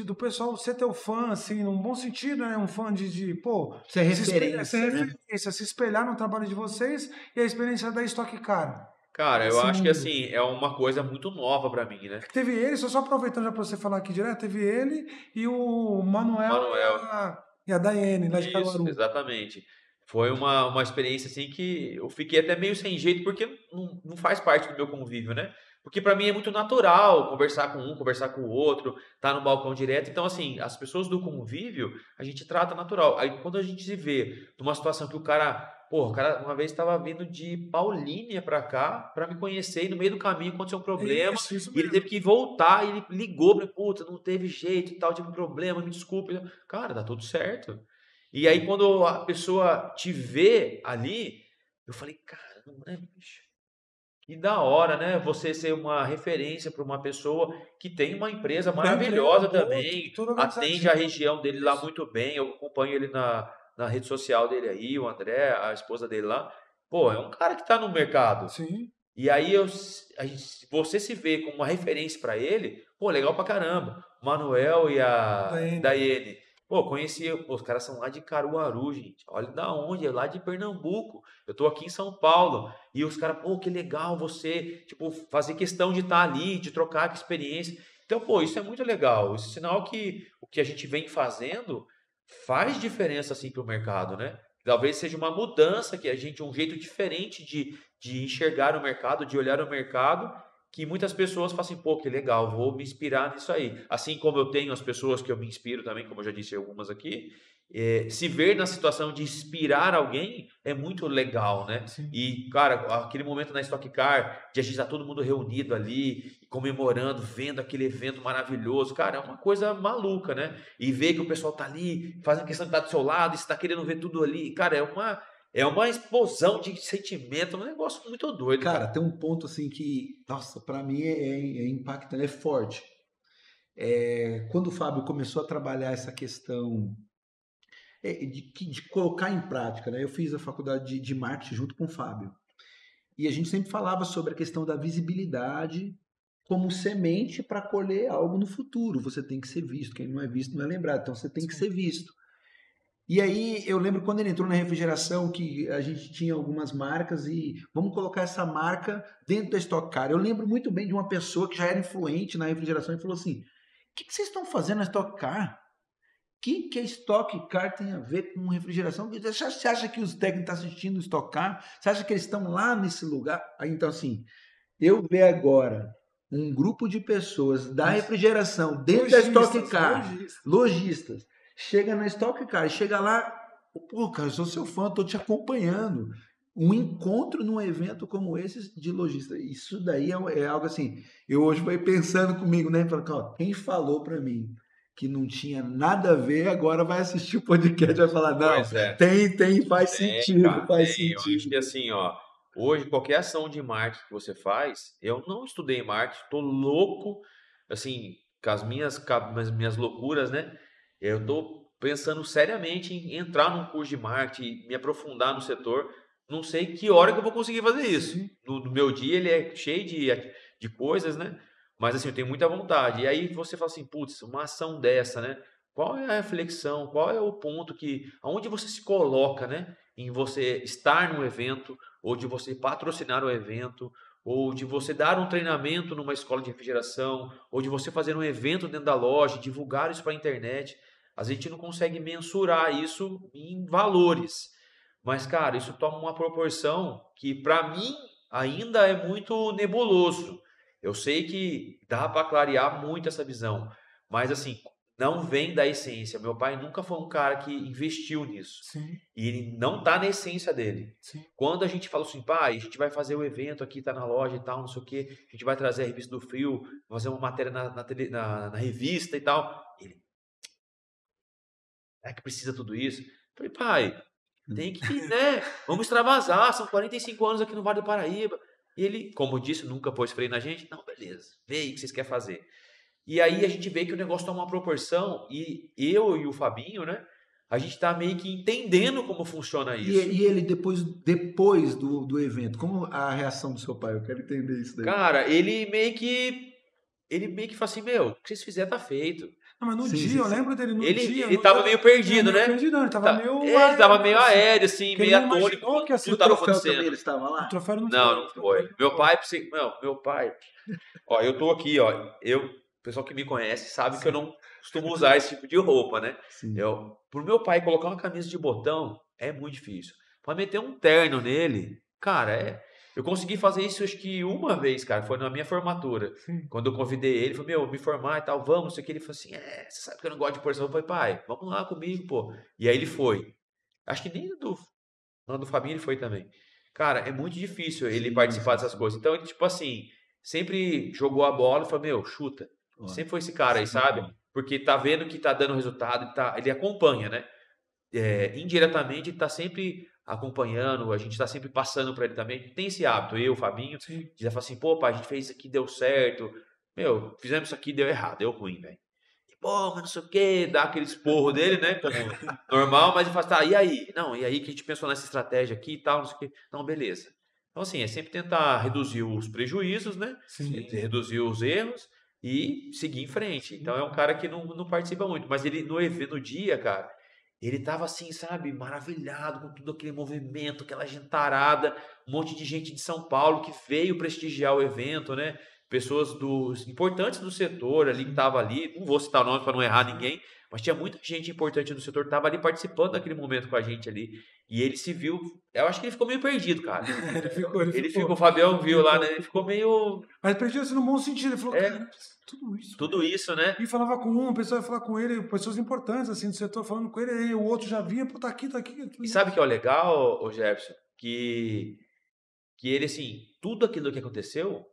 do pessoal ser teu fã, assim, num bom sentido, né? Um fã de Isso é ser referência, né? referência, se espelhar no trabalho de vocês e a experiência da Stock Car. Cara, eu Esse acho que mundo. assim, é uma coisa muito nova pra mim, né? Teve ele, só aproveitando já para você falar aqui direto, teve ele e o Manuel Manuel. e a Daiane, lá de Isso, Caruaru. exatamente. foi uma experiência assim que eu fiquei até meio sem jeito, porque não faz parte do meu convívio, né? Porque para mim é muito natural conversar com um, conversar com o outro, tá no balcão direto. Então, assim, as pessoas do convívio, a gente trata natural. Aí quando a gente se vê numa situação que o cara, pô, o cara uma vez estava vindo de Paulínia para cá para me conhecer e no meio do caminho aconteceu um problema Isso e ele mesmo. teve que voltar e ele ligou para mim, puta, não teve jeito e tal, tive um problema, me desculpe. Cara, tá tudo certo. E aí, quando a pessoa te vê ali, eu falei, cara, não é, bicho? Que da hora, né? Você ser uma referência para uma pessoa que tem uma empresa Tem empresa maravilhosa boa, também, tudo atende a organizadinho. região dele lá Isso. muito bem. Eu acompanho ele na rede social dele aí, o André, a esposa dele lá. Pô, é um cara que tá no mercado. Sim. E aí você se vê como uma referência para ele, pô, legal pra caramba. O Manuel e a Daí, Daiane. Pô, conheci, pô, os caras são lá de Caruaru, gente. Olha da onde, é lá de Pernambuco. Eu tô aqui em São Paulo. E os caras, pô, que legal você, tipo, fazer questão de estar ali, de trocar experiência. Então, pô, isso é muito legal. Isso é sinal que o que a gente vem fazendo faz diferença assim pro mercado, né? Talvez seja uma mudança que a gente, um jeito diferente de enxergar o mercado, de olhar o mercado, que muitas pessoas falam assim, pô, que legal, vou me inspirar nisso aí. Assim como eu tenho as pessoas que eu me inspiro também, como eu já disse algumas aqui, se ver na situação de inspirar alguém é muito legal, né? sim. E, cara, aquele momento na Stock Car, de a gente estar todo mundo reunido ali, comemorando, vendo aquele evento maravilhoso, cara, é uma coisa maluca, né? E ver que o pessoal tá ali, fazendo questão de estar do seu lado, está querendo ver tudo ali, cara, é uma explosão de sentimento, um negócio muito doido, Cara, cara. tem um ponto assim que, nossa, para mim é impactante, é forte. Quando o Fábio começou a trabalhar essa questão de colocar em prática, né? Eu fiz a faculdade de marketing junto com o Fábio. E a gente sempre falava sobre a questão da visibilidade como semente para colher algo no futuro. Você tem que ser visto. Quem não é visto não é lembrado. Então você tem que Sim. ser visto. E aí eu lembro quando ele entrou na refrigeração que a gente tinha algumas marcas e vamos colocar essa marca dentro da Stock Car. Eu lembro muito bem de uma pessoa que já era influente na refrigeração e falou assim: o que vocês estão fazendo na Stock Car? O que a Stock Car tem a ver com refrigeração? Você acha que os técnicos estão assistindo o Stock Car? Você acha que eles estão lá nesse lugar? Aí, então, assim, eu ver agora um grupo de pessoas da Isso. refrigeração dentro da Stock Lojistas, Car, lojistas. lojistas, chega na Stock Car, chega lá, pô, cara, eu sou seu fã, tô te acompanhando. Um encontro num evento como esse de lojista, isso daí é algo assim. Eu hoje fui pensando comigo, né? Falando, ó, quem falou para mim que não tinha nada a ver, agora vai assistir o podcast e vai falar, não, Pois é. tem, faz Tem, sentido, cara, faz tem. Eu acho que sentido. assim, ó, hoje qualquer ação de marketing que você faz, eu não estudei marketing, tô louco, assim, com as minhas loucuras, né? Eu tô pensando seriamente em entrar num curso de marketing, me aprofundar no setor. Não sei que hora que eu vou conseguir fazer isso. Sim. No meu dia ele é cheio de coisas, né? Mas assim, eu tenho muita vontade. E aí você fala assim, putz, uma ação dessa, né? Qual é a reflexão? Qual é o ponto aonde você se coloca, né? Em você estar no evento, ou de você patrocinar o evento, ou de você dar um treinamento numa escola de refrigeração, ou de você fazer um evento dentro da loja, divulgar isso para a internet. A gente não consegue mensurar isso em valores. Mas, cara, isso toma uma proporção que, para mim, ainda é muito nebuloso. Eu sei que dá para clarear muito essa visão, mas, assim, não vem da essência. Meu pai nunca foi um cara que investiu nisso. Sim. E ele não está na essência dele. Sim. Quando a gente fala assim, pai, a gente vai fazer o evento aqui, tá na loja e tal, não sei o quê, a gente vai trazer a revista do Frio, fazer uma matéria na revista e tal. Ele, é que precisa tudo isso? Eu falei, pai, tem que, né? Vamos extravasar, são 45 anos aqui no Vale do Paraíba. E ele, como eu disse, nunca pôs freio na gente. Não, beleza, vê aí o que vocês querem fazer. E aí a gente vê que o negócio toma uma proporção e eu e o Fabinho, né? A gente tá meio que entendendo como funciona isso. E ele depois do evento, como a reação do seu pai? Eu quero entender isso daí. Cara, ele meio que fala assim, meu, o que vocês fizerem tá feito. Não, mas no Sim, dia, sim, eu sim. lembro dele no Ele, dia. ele No dia tava meio perdido, meio né? perdidão, ele tava meio Ele tava meio assim, aéreo, assim, que ele meio não atônito imaginou que ia com ser E o tudo que tava troféu também acontecendo. ele estava o lá? troféu não Não, foi. não O troféu foi. não Meu foi. pai, não, meu pai. Ó, eu tô aqui, ó. O pessoal que me conhece sabe que eu Sim. não costumo usar esse tipo de roupa, né? Sim. Pro meu pai colocar uma camisa de botão é muito difícil. Pra meter um terno nele, cara, eu consegui fazer isso acho que uma vez, cara, foi na minha formatura. Sim. Quando eu convidei ele, falei, meu, me formar e tal, vamos, não sei o que. Ele falou assim, você sabe que eu não gosto de pôr essa roupa. Eu falei, pai, vamos lá comigo, pô. E aí ele foi. Acho que nem do Fabinho ele foi também. Cara, é muito difícil ele Sim, participar sim, dessas sim. coisas. Então, ele, tipo assim, sempre jogou a bola e falou, meu, chuta. Olha, Sempre foi esse cara aí, isso é muito sabe? bom. Porque tá vendo que tá dando resultado, ele acompanha, né? Indiretamente ele tá sempre acompanhando, a gente tá sempre passando para ele também. Tem esse hábito, eu, o Fabinho, Sim. de falar assim, pô, pai, a gente fez isso aqui, deu certo. Meu, fizemos isso aqui, deu errado, deu ruim, velho. Pô, mas não sei o quê, dá aquele esporro dele, né? Como normal, mas ele fala, tá, e aí? Não, e aí que a gente pensou nessa estratégia aqui e tal, não sei o quê. Não, beleza. Então, assim, é sempre tentar reduzir os prejuízos, né? Sim. Reduzir os erros e seguir em frente. Então, é um cara que não participa muito, mas ele no dia, cara, ele tava assim, sabe, maravilhado com todo aquele movimento, aquela gentarada, um monte de gente de São Paulo que veio prestigiar o evento, né? Pessoas importantes do setor ali que tava ali, não vou citar nomes para não errar ninguém, mas tinha muita gente importante do setor que tava ali participando daquele momento com a gente ali. E ele se viu, eu acho que ele ficou meio perdido, cara. Ele Ele ficou, ficou. o Fabião viu lá, né? Ele ficou meio, Mas perdido assim no bom sentido. Ele falou, é, cara, tudo isso. tudo isso, né? E falava com uma pessoa ia falar com ele, pessoas importantes assim do setor falando com ele, aí o outro já vinha, pô, tá aqui, tá aqui. E sabe o que é o legal, ô Jefferson? Que ele, assim, tudo aquilo que aconteceu,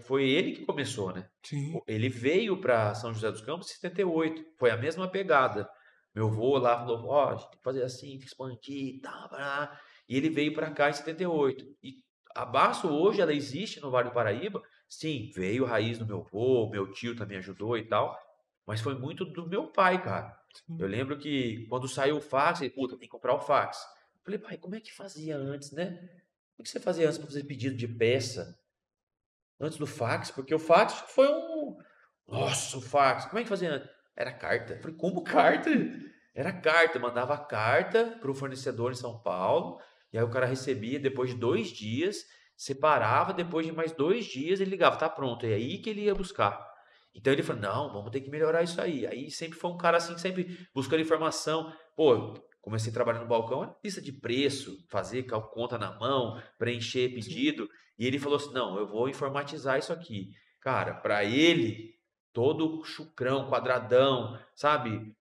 foi ele que começou, né? Sim, Ele veio para São José dos Campos em 78, foi a mesma pegada. Meu avô lá falou, ó, a gente tem que fazer assim, tem que expandir e tal, blá. E ele veio para cá em 78. E a Baço hoje, ela existe no Vale do Paraíba, sim, veio raiz do meu avô, meu tio também ajudou e tal, mas foi muito do meu pai, cara. sim. Eu lembro que quando saiu o fax, ele, puta, tem que comprar o fax. Eu falei, pai, como é que fazia antes, né? Como é que você fazia antes para fazer pedido de peça? Antes do fax? Porque o fax foi um. Nossa, o fax. Como é que fazia antes? Era carta. Eu falei, como carta? Era carta. Mandava carta para o fornecedor em São Paulo. E aí o cara recebia depois de 2 dias, separava, depois de mais 2 dias ele ligava, tá pronto. E aí que ele ia buscar. Então ele falou, não, vamos ter que melhorar isso aí. Aí sempre foi um cara assim, sempre buscando informação. Pô, comecei trabalhando no balcão, era lista de preço, fazer conta na mão, preencher pedido. E ele falou assim: não, eu vou informatizar isso aqui. Cara, para ele, todo chucrão, quadradão, sabe?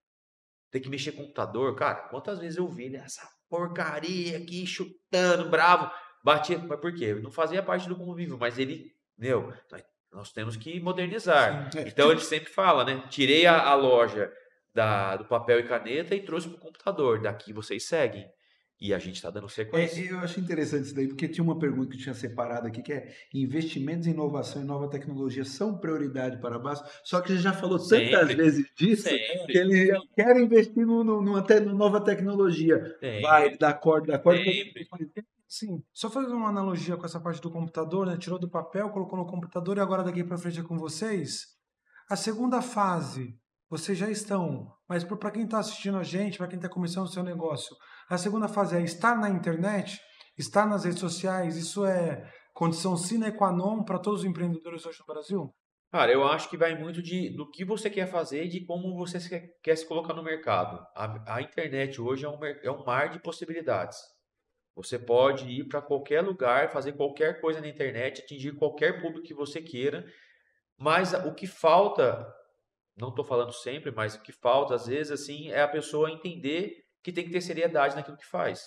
Ter que mexer com computador, cara, quantas vezes eu vi, né? Essa porcaria aqui, chutando, bravo, batia. Mas por quê? Não fazia parte do convívio, mas ele, meu, nós temos que modernizar. Sim. É, Então ele sempre fala, né? Tirei a loja do papel e caneta e trouxe para o computador. Daqui vocês seguem. E a gente está dando sequência. Eu acho interessante isso daí, porque tinha uma pergunta que eu tinha separado aqui, que é investimentos em inovação e nova tecnologia são prioridade para a Basf? Só que você já falou tantas Sempre, vezes disso, que sempre, ele eu quero investir numa nova tecnologia. sempre, Vai, dá corda, sempre. sim. Só fazer uma analogia com essa parte do computador, né? Tirou do papel, colocou no computador e agora daqui para frente é com vocês. A segunda fase, vocês já estão, mas para quem está assistindo a gente, para quem está começando o seu negócio, a segunda fase é estar na internet, estar nas redes sociais, isso é condição sine qua non para todos os empreendedores hoje no Brasil? Cara, eu acho que vai muito do que você quer fazer e de como você quer se colocar no mercado. A internet hoje é um mar de possibilidades. Você pode ir para qualquer lugar, fazer qualquer coisa na internet, atingir qualquer público que você queira, mas o que falta, não estou falando sempre, mas o que falta às vezes assim é a pessoa entender que tem que ter seriedade naquilo que faz.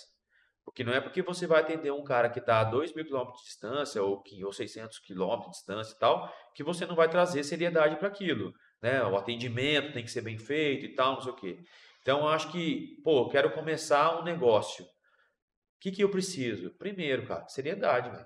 Porque não é porque você vai atender um cara que está a 2.000 quilômetros de distância ou 600 quilômetros de distância e tal, que você não vai trazer seriedade para aquilo, né? O atendimento tem que ser bem feito e tal, não sei o quê. Então, eu acho que, pô, eu quero começar um negócio. O que eu preciso? Primeiro, cara, seriedade, velho.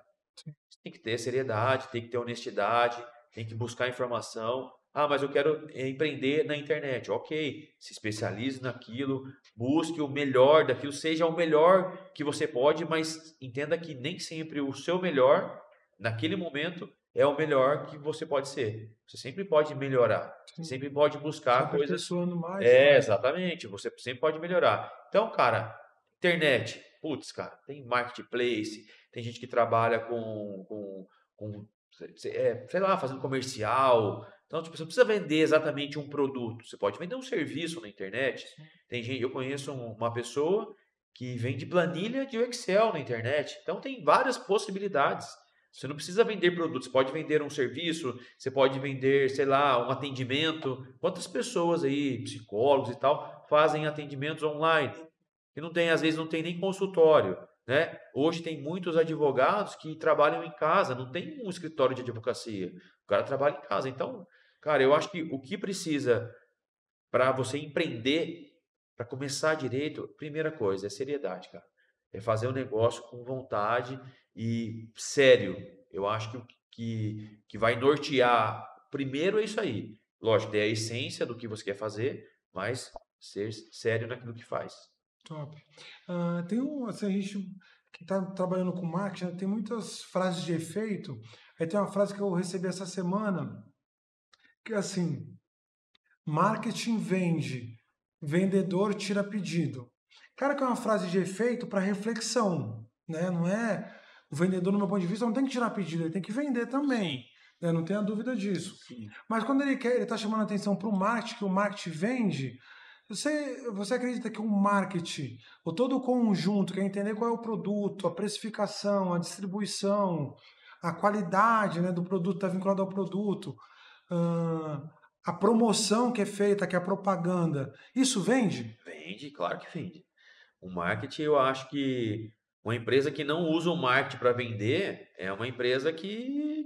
Tem que ter seriedade, tem que ter honestidade, tem que buscar informação. Ah, mas eu quero empreender na internet. Ok, se especialize naquilo, busque o melhor daquilo, seja o melhor que você pode, mas entenda que nem sempre o seu melhor, naquele momento, é o melhor que você pode ser. Você sempre pode melhorar, você Sim. sempre pode Se buscar coisas. aperfeiçoando mais e mais. Exatamente, você sempre pode melhorar. Então, cara, internet, putz, cara, tem marketplace, tem gente que trabalha com sei lá, fazendo comercial. Então, tipo, você não precisa vender exatamente um produto. Você pode vender um serviço na internet. Tem gente, eu conheço uma pessoa que vende planilha de Excel na internet. Então tem várias possibilidades. Você não precisa vender produtos, você pode vender um serviço, você pode vender, sei lá, um atendimento. Quantas pessoas aí, psicólogos e tal, fazem atendimentos online? Que não tem, às vezes não tem nem consultório, né? Hoje tem muitos advogados que trabalham em casa, não tem um escritório de advocacia. O cara trabalha em casa. Então, cara, eu acho que o que precisa para você empreender, para começar direito, primeira coisa é seriedade, cara. É fazer um negócio com vontade e sério. Eu acho que vai nortear. Primeiro é isso aí. Lógico, ter a essência do que você quer fazer, mas ser sério naquilo que faz. Top. Tem assim, a gente que está trabalhando com marketing, né, tem muitas frases de efeito. Aí tem uma frase que eu recebi essa semana, que é assim: marketing vende, vendedor tira pedido. Cara, que é uma frase de efeito para reflexão, né? Não é o vendedor, no meu ponto de vista, não tem que tirar pedido, ele tem que vender também, né? Não tenha dúvida disso. Sim. Mas quando ele quer, ele está chamando a atenção para o marketing, que o marketing vende. Você acredita que o marketing, ou todo o conjunto, quer entender qual é o produto, a precificação, a distribuição, a qualidade, né, do produto está vinculado ao produto, ah, a promoção que é feita, que é a propaganda, isso vende? Vende, claro que vende. O marketing, eu acho que uma empresa que não usa o marketing para vender é uma empresa que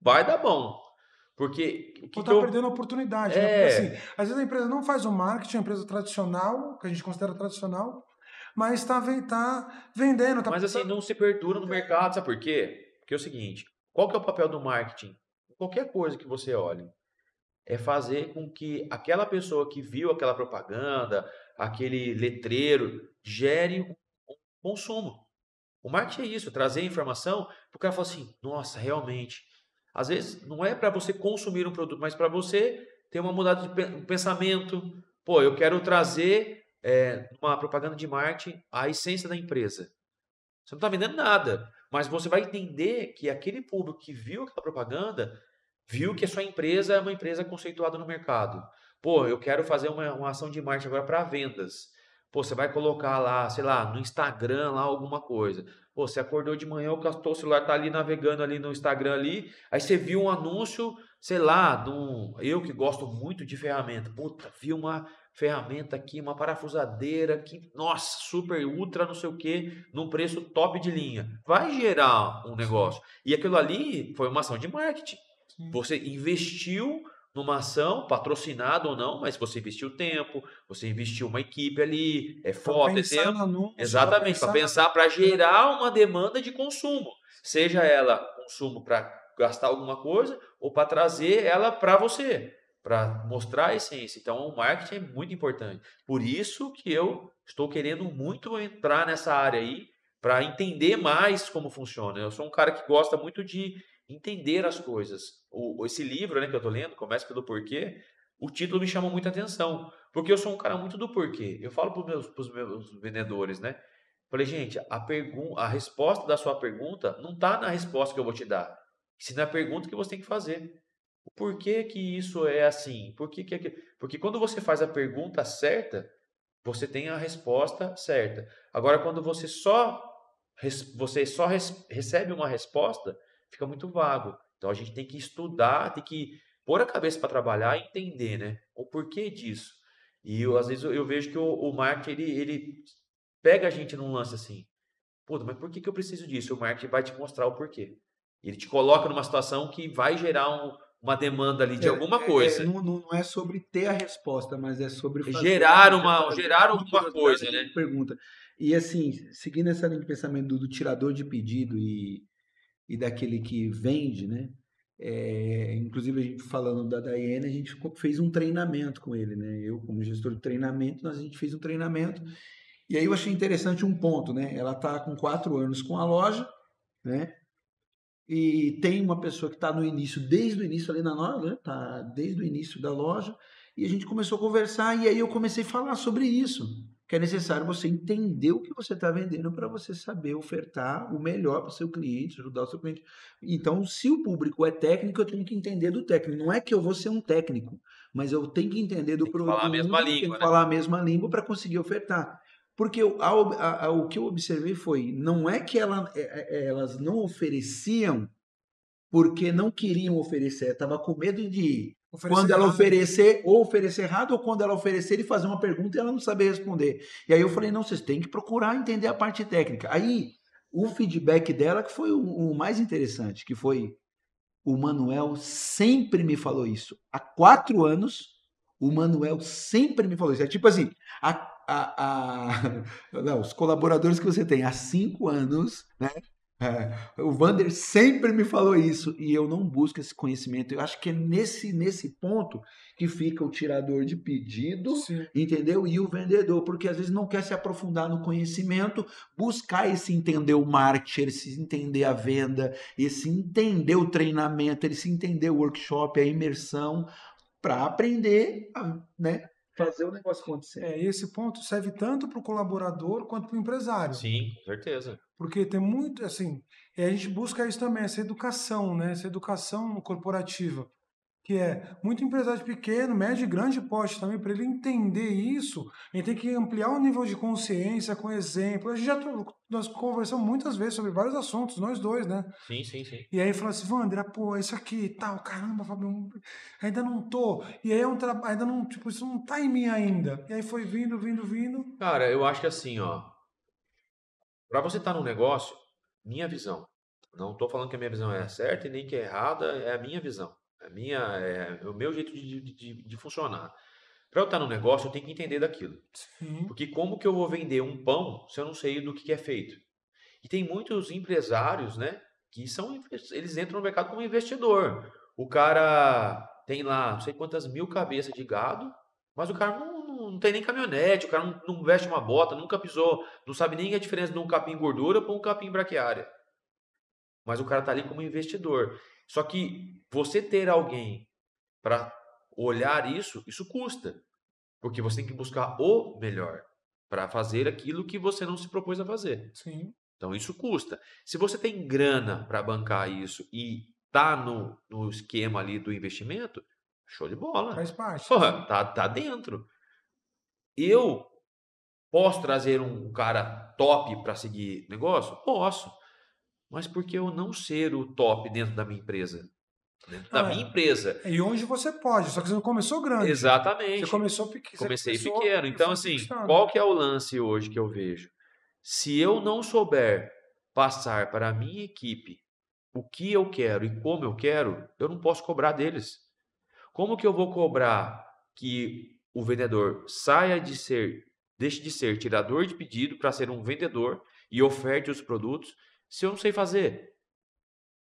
vai dar bom. Porque o Ou que, que está eu. perdendo a oportunidade, né? Porque assim, É, às vezes a empresa não faz o marketing, a empresa tradicional, que a gente considera tradicional, mas está vendendo, mas assim, não se perdura no mercado, sabe por quê? Porque é o seguinte: qual que é o papel do marketing? Qualquer coisa que você olhe, é fazer com que aquela pessoa que viu aquela propaganda, aquele letreiro, gere um consumo. O marketing é isso, trazer informação para o cara falar assim, nossa, realmente. Às vezes não é para você consumir um produto, mas para você ter uma mudada de pensamento. Pô, eu quero trazer uma propaganda de marketing a essência da empresa. Você não está vendendo nada, mas você vai entender que aquele público que viu aquela propaganda viu que a sua empresa é uma empresa conceituada no mercado. Pô, eu quero fazer uma ação de marketing agora para vendas. Pô, você vai colocar lá, sei lá, no Instagram lá alguma coisa. Pô, você acordou de manhã, o celular tá ali navegando ali no Instagram ali, aí você viu um anúncio, sei lá, eu que gosto muito de ferramenta. Puta, vi uma ferramenta aqui, uma parafusadeira que, nossa, super ultra, não sei o que, num preço top de linha. Vai gerar um Sim, negócio. E aquilo ali foi uma ação de marketing. sim. Você investiu numa ação, patrocinado ou não, mas você investiu tempo, você investiu uma equipe ali, Para foto, é pensar no tempo. anúncio, para Exatamente, para pensar pensar, para gerar uma demanda de consumo. Seja ela consumo para gastar alguma coisa ou para trazer ela para você, para mostrar a essência. Então, o marketing é muito importante. Por isso que eu estou querendo muito entrar nessa área aí, para entender mais como funciona. Eu sou um cara que gosta muito de entender as coisas. Esse livro, né, que eu estou lendo, Começa pelo Porquê, o título me chama muita atenção, porque eu sou um cara muito do porquê. Eu falo para os meus vendedores, né? Falei, gente, a resposta da sua pergunta não está na resposta que eu vou te dar, sim na pergunta que você tem que fazer. O porquê que isso é assim? Porque quando você faz a pergunta certa, você tem a resposta certa. Agora, quando você só recebe uma resposta, fica muito vago. Então a gente tem que estudar, tem que pôr a cabeça para trabalhar e entender, né? O porquê disso. E às vezes eu vejo que o marketing ele pega a gente num lance assim. Puta, mas por que eu preciso disso? O marketing vai te mostrar o porquê. Ele te coloca numa situação que vai gerar uma demanda ali de alguma coisa. Não é sobre ter a resposta, mas é sobre Gerar uma alguma curiosidade, coisa, né? uma pergunta. E assim, seguindo essa linha de pensamento do tirador de pedido e daquele que vende, né? Inclusive, a gente falando da Daiane, a gente fez um treinamento com ele, né? Eu, como gestor de treinamento, a gente fez um treinamento. E aí eu achei interessante um ponto, né? Ela está com 4 anos com a loja, né? E tem uma pessoa que está no início, desde o início ali na loja, né? Tá desde o início da loja, e a gente começou a conversar, e aí eu comecei a falar sobre isso, que é necessário você entender o que você está vendendo para você saber ofertar o melhor para o seu cliente, ajudar o seu cliente. Então, se o público é técnico, eu tenho que entender do técnico. Não é que eu vou ser um técnico, mas eu tenho que entender do Tem que falar a mesma produto, tenho língua, que né? falar a mesma língua para conseguir ofertar. Porque o que eu observei foi, não é que elas não ofereciam porque não queriam oferecer, estava com medo de Oferecer quando ela errado. oferecer, ou oferecer errado, ou quando ela oferecer, ele fazer uma pergunta e ela não saber responder. E aí eu falei, não, vocês têm que procurar entender a parte técnica. Aí, o feedback dela que foi o mais interessante, que foi, o Manuel sempre me falou isso. Há 4 anos, o Manuel sempre me falou isso. É tipo assim, não, os colaboradores que você tem há 5 anos, né? O Vander sempre me falou isso e eu não busco esse conhecimento. Eu acho que é nesse ponto que fica o tirador de pedido, Sim. entendeu? E o vendedor, porque às vezes não quer se aprofundar no conhecimento, buscar esse entender o marketing, esse entender a venda, esse entender o treinamento, esse entender o workshop, a imersão, para aprender a, né, fazer o negócio acontecer. E esse ponto serve tanto para o colaborador quanto para o empresário. Sim, com certeza. Porque tem muito, assim, e a gente busca isso também, essa educação, né? Essa educação corporativa. Que é muito empresário pequeno, médio e grande porte também, para ele entender isso, ele tem que ampliar o nível de consciência com exemplo. A gente nós conversamos muitas vezes sobre vários assuntos, nós dois, né? Sim, sim, sim. E aí falou assim, Wander, pô, isso aqui e tal, caramba, Fábio, ainda não tô. E aí é um trabalho, ainda não, tipo, isso não tá em mim ainda. E aí foi vindo, vindo, vindo. Cara, eu acho que assim, ó, para você estar num negócio, minha visão, não estou falando que a minha visão é certa e nem que é errada, é a minha visão, é o meu jeito de funcionar. Para eu estar no negócio, eu tenho que entender daquilo. Sim, Porque como que eu vou vender um pão se eu não sei do que é feito? E tem muitos empresários, né, que eles entram no mercado como investidor. O cara tem lá, não sei quantas mil cabeças de gado, mas o cara não tem nem caminhonete, o cara não veste uma bota, nunca pisou, não sabe nem a diferença de um capim gordura para um capim braquiária. Mas o cara tá ali como investidor. Só que você ter alguém para olhar isso custa. Porque você tem que buscar o melhor para fazer aquilo que você não se propôs a fazer. sim. Então isso custa. Se você tem grana para bancar isso e tá no esquema ali do investimento, show de bola. Faz parte. Porra, tá dentro. Eu posso trazer um cara top para seguir negócio? Posso. Mas por que eu não ser o top dentro da minha empresa? Dentro da Não, minha empresa. e hoje você pode, só que você não começou grande. Você Exatamente. começou pequeno. Comecei pequeno. Então, foi assim, conquistando. qual que é o lance hoje que eu vejo? Se eu não souber passar para a minha equipe o que eu quero e como eu não posso cobrar deles. Como que eu vou cobrar que o vendedor deixe de ser tirador de pedido para ser um vendedor e oferte os produtos se eu não sei fazer?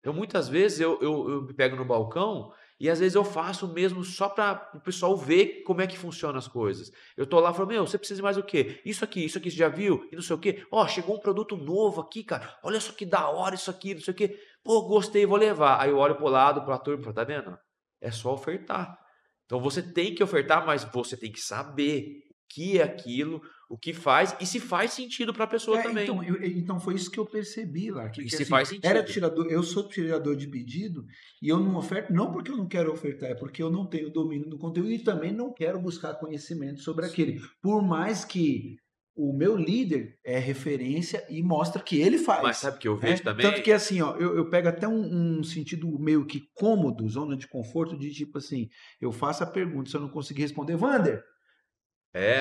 Então, muitas vezes eu me pego no balcão e às vezes eu faço mesmo só para o pessoal ver como é que funcionam as coisas. Eu tô lá e falo, meu, você precisa de mais o quê? Isso aqui, você já viu? E não sei o quê. Ó, chegou um produto novo aqui, cara. Olha só que da hora isso aqui, não sei o quê. Pô, gostei, vou levar. Aí eu olho pro lado, pro ator, e falo, tá vendo? É só ofertar. Então você tem que ofertar, mas você tem que saber o que é aquilo, o que faz e se faz sentido para a pessoa também. Então foi isso que eu percebi lá. Que E se assim, faz sentido. eu sou tirador de pedido e eu não oferto, não porque eu não quero ofertar, é porque eu não tenho domínio do conteúdo e também não quero buscar conhecimento sobre aquele. Por mais que o meu líder é referência e mostra que ele faz. Mas sabe o que eu né? vejo também? Tanto que assim, ó, eu pego até um sentido meio que cômodo, zona de conforto, de tipo assim, eu faço a pergunta, se eu não conseguir responder, Wander,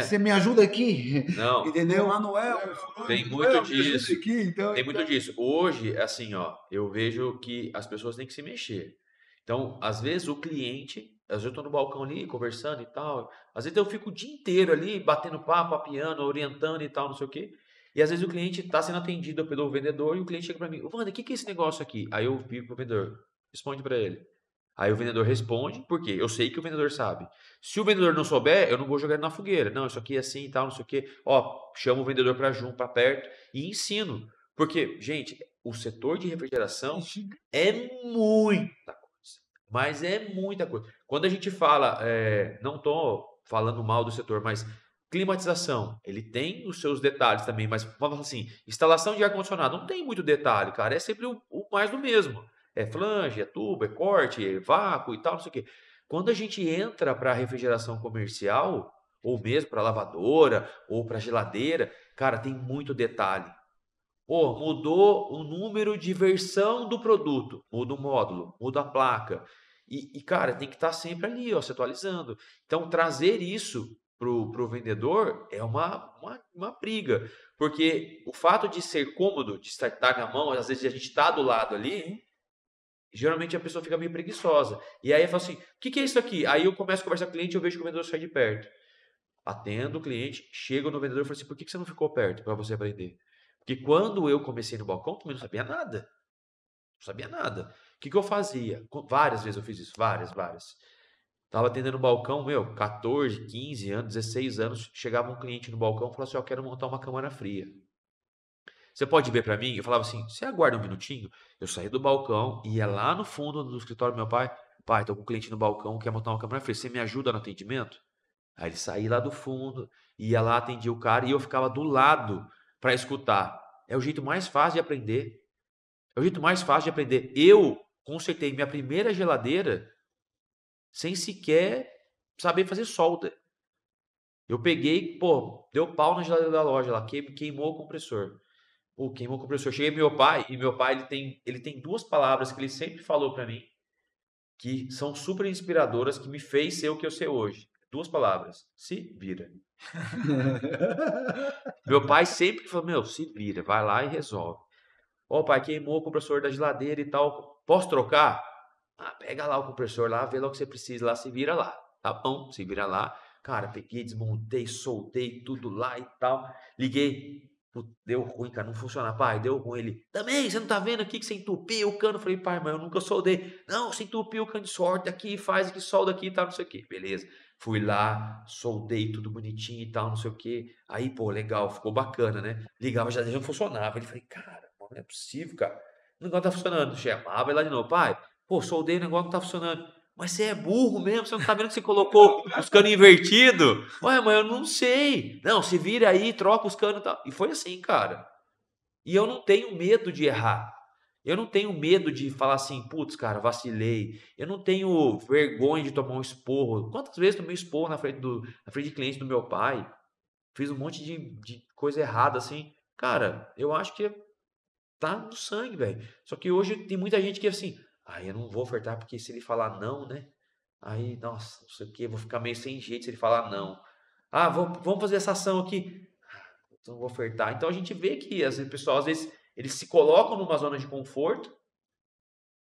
você me ajuda aqui? Não, Entendeu? Manuel, tem Manuel, muito me ajuda disso. aqui, então, Tem muito disso. Hoje, assim, ó, eu vejo que as pessoas têm que se mexer. Então, às vezes o cliente, às vezes eu tô no balcão ali conversando e tal, às vezes eu fico o dia inteiro ali batendo papo, papiando, orientando e tal, não sei o quê. E às vezes o cliente está sendo atendido pelo vendedor e o cliente chega para mim, Wander, o que que é esse negócio aqui? Aí eu fico pro vendedor, responde para ele. Aí o vendedor responde, porque eu sei que o vendedor sabe. Se o vendedor não souber, eu não vou jogar ele na fogueira. Não, isso aqui é assim e tal, não sei o quê. Ó, chamo o vendedor para junto, para perto e ensino. Porque, gente, o setor de refrigeração é muita coisa. Mas é muita coisa. Quando a gente fala, não estou falando mal do setor, mas climatização, ele tem os seus detalhes também, mas vamos assim, instalação de ar-condicionado não tem muito detalhe, cara. É sempre o mais do mesmo. É flange, é tubo, é corte, é vácuo e tal, não sei o quê. Quando a gente entra para refrigeração comercial, ou mesmo para lavadora, ou para geladeira, Cara, tem muito detalhe. Pô, mudou o número de versão do produto, muda o módulo, muda a placa. Cara, tem que estar sempre ali, ó, se atualizando. Então, trazer isso pro vendedor é uma briga. Porque o fato de ser cômodo, de estar na mão, às vezes a gente está do lado ali, geralmente a pessoa fica meio preguiçosa. E aí eu falo assim, o que é isso aqui? Aí eu começo a conversar com o cliente e eu vejo que o vendedor sai de perto. Atendo o cliente, chego no vendedor e falo assim, por que você não ficou perto para você aprender? Porque quando eu comecei no balcão, também não sabia nada. Não sabia nada. O que eu fazia? Várias vezes eu fiz isso, várias. Tava atendendo o balcão, 14, 15 anos, 16 anos, chegava um cliente no balcão e falava assim, eu quero montar uma câmara fria. Você pode ver para mim? Eu falava assim, você aguarda um minutinho? Eu saí do balcão, ia lá no fundo do escritório do meu pai. Pai, tô com um cliente no balcão, quer montar uma câmara fria. Você me ajuda no atendimento? Aí ele saía lá do fundo, ia lá, atendia o cara e eu ficava do lado para escutar. É o jeito mais fácil de aprender. É o jeito mais fácil de aprender. Eu consertei minha primeira geladeira sem sequer saber fazer solda. Eu peguei, pô, deu pau na geladeira da loja lá, queimou o compressor. Pô, queimou o compressor. Cheguei pro meu pai, e meu pai ele tem duas palavras que ele sempre falou para mim, que são super inspiradoras, que me fez ser o que eu sou hoje. Duas palavras. Se vira. Meu pai sempre falou, meu, se vira, vai lá e resolve. Ó, pai, queimou o compressor da geladeira e tal. Posso trocar? Ah, pega lá o compressor lá, vê lá o que você precisa lá, se vira lá. Tá bom, se vira lá. Cara, peguei, desmontei, soltei tudo lá e tal. Liguei. Putz, deu ruim, cara, não funciona. Pai, deu ruim. Ele, também, você não tá vendo aqui que você entupiu o cano? Eu falei, pai, mas eu nunca soldei. Não, você entupiu o cano de sorte aqui, faz aqui, solda aqui e tal, não sei o que. Beleza. Fui lá, soldei tudo bonitinho e tal, não sei o que. Aí, pô, legal, ficou bacana, né? Ligava, já não funcionava. Ele falei, cara, não é possível, cara. O negócio tá funcionando. Chamava ele lá de novo, pai, pô, soldei o negócio não tá funcionando. Mas você é burro mesmo, você não tá vendo que você colocou os canos invertidos? Ué, mas eu não sei. Não, se vira aí, troca os canos e tal. E foi assim, cara. E eu não tenho medo de errar. Eu não tenho medo de falar assim, putz, cara, vacilei. Eu não tenho vergonha de tomar um esporro. Quantas vezes tomei esporro na frente de cliente do meu pai? Fiz um monte de coisa errada, assim. Cara, eu acho que tá no sangue, velho. Só que hoje tem muita gente que assim, eu não vou ofertar porque se ele falar não, né? Aí, nossa, não sei o que, vou ficar meio sem jeito se ele falar não. Ah, vamos fazer essa ação aqui. Então não vou ofertar. Então a gente vê que o pessoal, às vezes, eles se colocam numa zona de conforto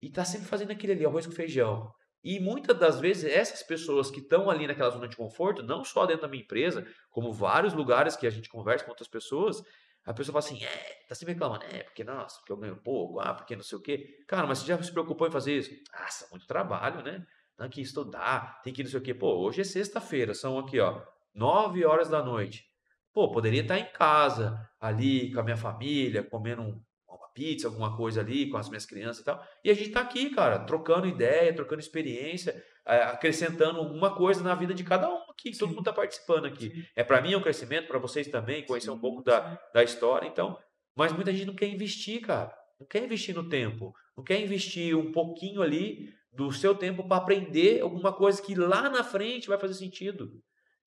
e tá sempre fazendo aquele ali, arroz com feijão. E muitas das vezes, essas pessoas que estão ali naquela zona de conforto, não só dentro da minha empresa, como vários lugares que a gente conversa com outras pessoas, a pessoa fala assim, tá sempre reclamando, porque, nossa, porque eu ganho pouco, porque não sei o quê. Cara, mas você já se preocupou em fazer isso? Nossa, muito trabalho, né? Tem que estudar, tem que não sei o quê. Pô, hoje é sexta-feira, são aqui, ó, 9 horas da noite. Pô, poderia estar em casa, ali, com a minha família, comendo uma pizza, alguma coisa ali, com as minhas crianças e tal. E a gente tá aqui, cara, trocando ideia, trocando experiência, acrescentando alguma coisa na vida de cada um aqui, que todo mundo tá participando aqui. Sim. É para mim é um crescimento, para vocês também, conhecer um pouco Sim. da história, então. Mas muita gente não quer investir, cara. Não quer investir no tempo. Não quer investir um pouquinho ali do seu tempo para aprender alguma coisa que lá na frente vai fazer sentido.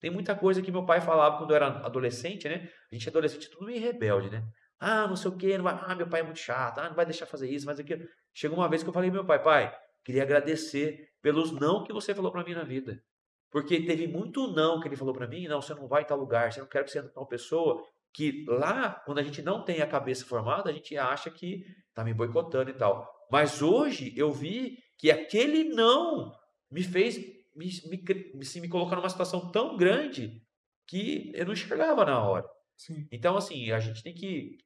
Tem muita coisa que meu pai falava quando eu era adolescente, né? A gente é adolescente, tudo meio rebelde, né? Não sei o quê, não vai, meu pai é muito chato, não vai deixar fazer isso, mas aquilo. Chegou uma vez que eu falei, meu pai, queria agradecer pelos não que você falou para mim na vida. Porque teve muito não que ele falou para mim, não, você não vai em tal lugar, você não quer que você entre com uma pessoa que lá, quando a gente não tem a cabeça formada, a gente acha que tá me boicotando e tal. Mas hoje eu vi que aquele não me fez me colocar numa situação tão grande que eu não enxergava na hora. Sim. Então, assim, a gente tem que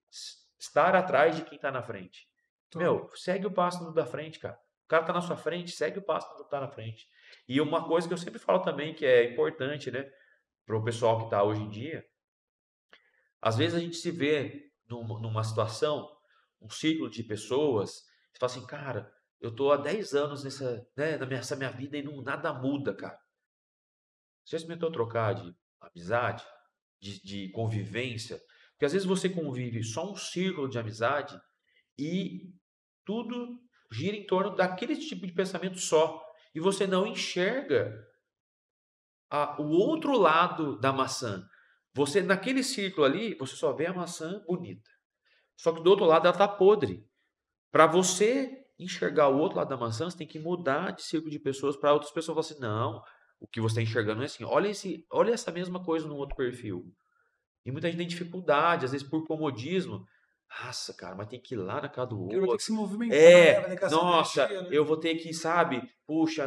estar atrás de quem está na frente. Meu, segue o passo do da frente, cara. O cara tá na sua frente, segue o passo do que tá na frente. E uma coisa que eu sempre falo também, que é importante, né, para o pessoal que está hoje em dia, às vezes a gente se vê numa situação, um ciclo de pessoas, você fala assim, cara, eu tô há 10 anos nessa minha vida e nada muda, cara. Você experimentou trocar de amizade, de convivência? Porque às vezes você convive só um círculo de amizade e tudo gira em torno daquele tipo de pensamento só. E você não enxerga o outro lado da maçã. Você, naquele círculo ali, você só vê a maçã bonita. Só que do outro lado ela tá podre. Para você enxergar o outro lado da maçã, você tem que mudar de círculo de pessoas para outras pessoas falarem assim, não, o que você está enxergando é assim, olha essa mesma coisa no outro perfil. E muita gente tem dificuldade, às vezes por comodismo. Nossa, cara, mas tem que ir lá na casa do Porque vai ter que outro. se movimentar, né? Vai ter que gastar Nossa, energia, né? eu vou ter que, sabe, puxa,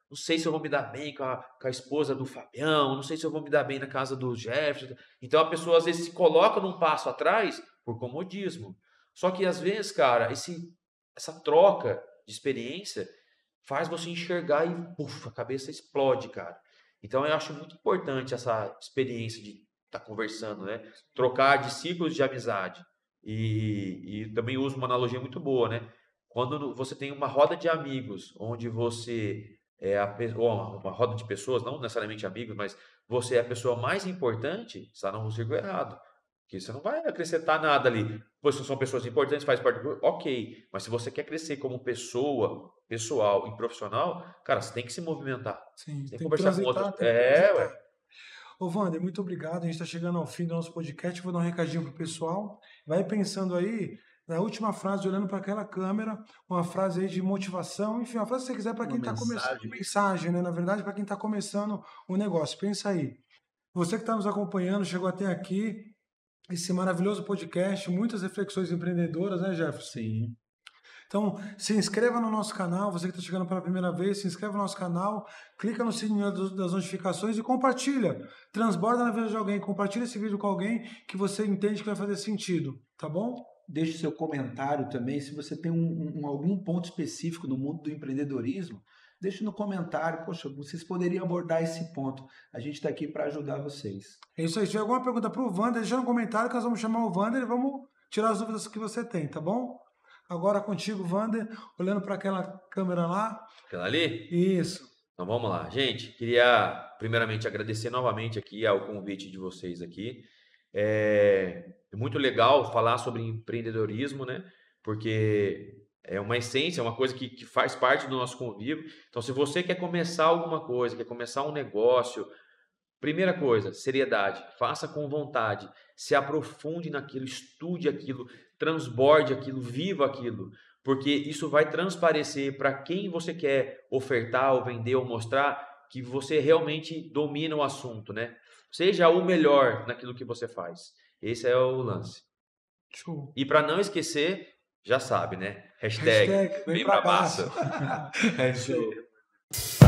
não sei se eu vou me dar bem com a esposa do Fabião, não sei se eu vou me dar bem na casa do Jefferson. Então a pessoa às vezes se coloca num passo atrás por comodismo. Só que às vezes, cara, essa troca de experiência faz você enxergar e, puf, a cabeça explode, cara. Então eu acho muito importante essa experiência de estar conversando, né? Trocar de ciclos de amizade. E também uso uma analogia muito boa, né? Quando você tem uma roda de amigos, onde você ou uma roda de pessoas, não necessariamente amigos, mas você é a pessoa mais importante, está no círculo errado. Porque você não vai acrescentar nada ali. Pois são pessoas importantes, faz parte do grupo, ok. Mas se você quer crescer como pessoa, pessoal e profissional, cara, você tem que se movimentar. Sim, Você tem que tem que conversar com outras. transitar, tem que transitar. Ué. Ô, Wander, muito obrigado. A gente está chegando ao fim do nosso podcast. Vou dar um recadinho pro pessoal. Vai pensando aí na última frase, olhando para aquela câmera, uma frase aí de motivação, enfim, uma frase que você quiser para Uma quem está começando, mensagem. mensagem, né? Na verdade, para quem está começando o negócio. Pensa aí. Você que está nos acompanhando, chegou até aqui, esse maravilhoso podcast, muitas reflexões empreendedoras, né, Jefferson? Sim. Então, se inscreva no nosso canal, você que está chegando pela primeira vez, se inscreva no nosso canal, clica no sininho das notificações e compartilha. Transborda na vida de alguém, compartilha esse vídeo com alguém que você entende que vai fazer sentido, tá bom? Deixe seu comentário também, se você tem algum ponto específico no mundo do empreendedorismo, deixe no comentário, poxa, vocês poderiam abordar esse ponto. A gente está aqui para ajudar vocês. É isso aí. Se tiver alguma pergunta para o Wander, deixa no comentário que nós vamos chamar o Wander e vamos tirar as dúvidas que você tem, tá bom? Agora contigo, Wander, olhando para aquela câmera lá. Aquela ali? Isso. Então vamos lá. Gente, queria primeiramente agradecer novamente aqui ao convite de vocês aqui. É muito legal falar sobre empreendedorismo, né? Porque é uma essência, é uma coisa que faz parte do nosso convívio. Então, se você quer começar alguma coisa, quer começar um negócio, primeira coisa, seriedade. Faça com vontade. Se aprofunde naquilo, estude aquilo, transborde aquilo, viva aquilo. Porque isso vai transparecer para quem você quer ofertar ou vender ou mostrar que você realmente domina o assunto, né? Seja o melhor naquilo que você faz. Esse é o lance. Show. E para não esquecer, já sabe, né? Hashtag vem pra massa. massa. É isso aí.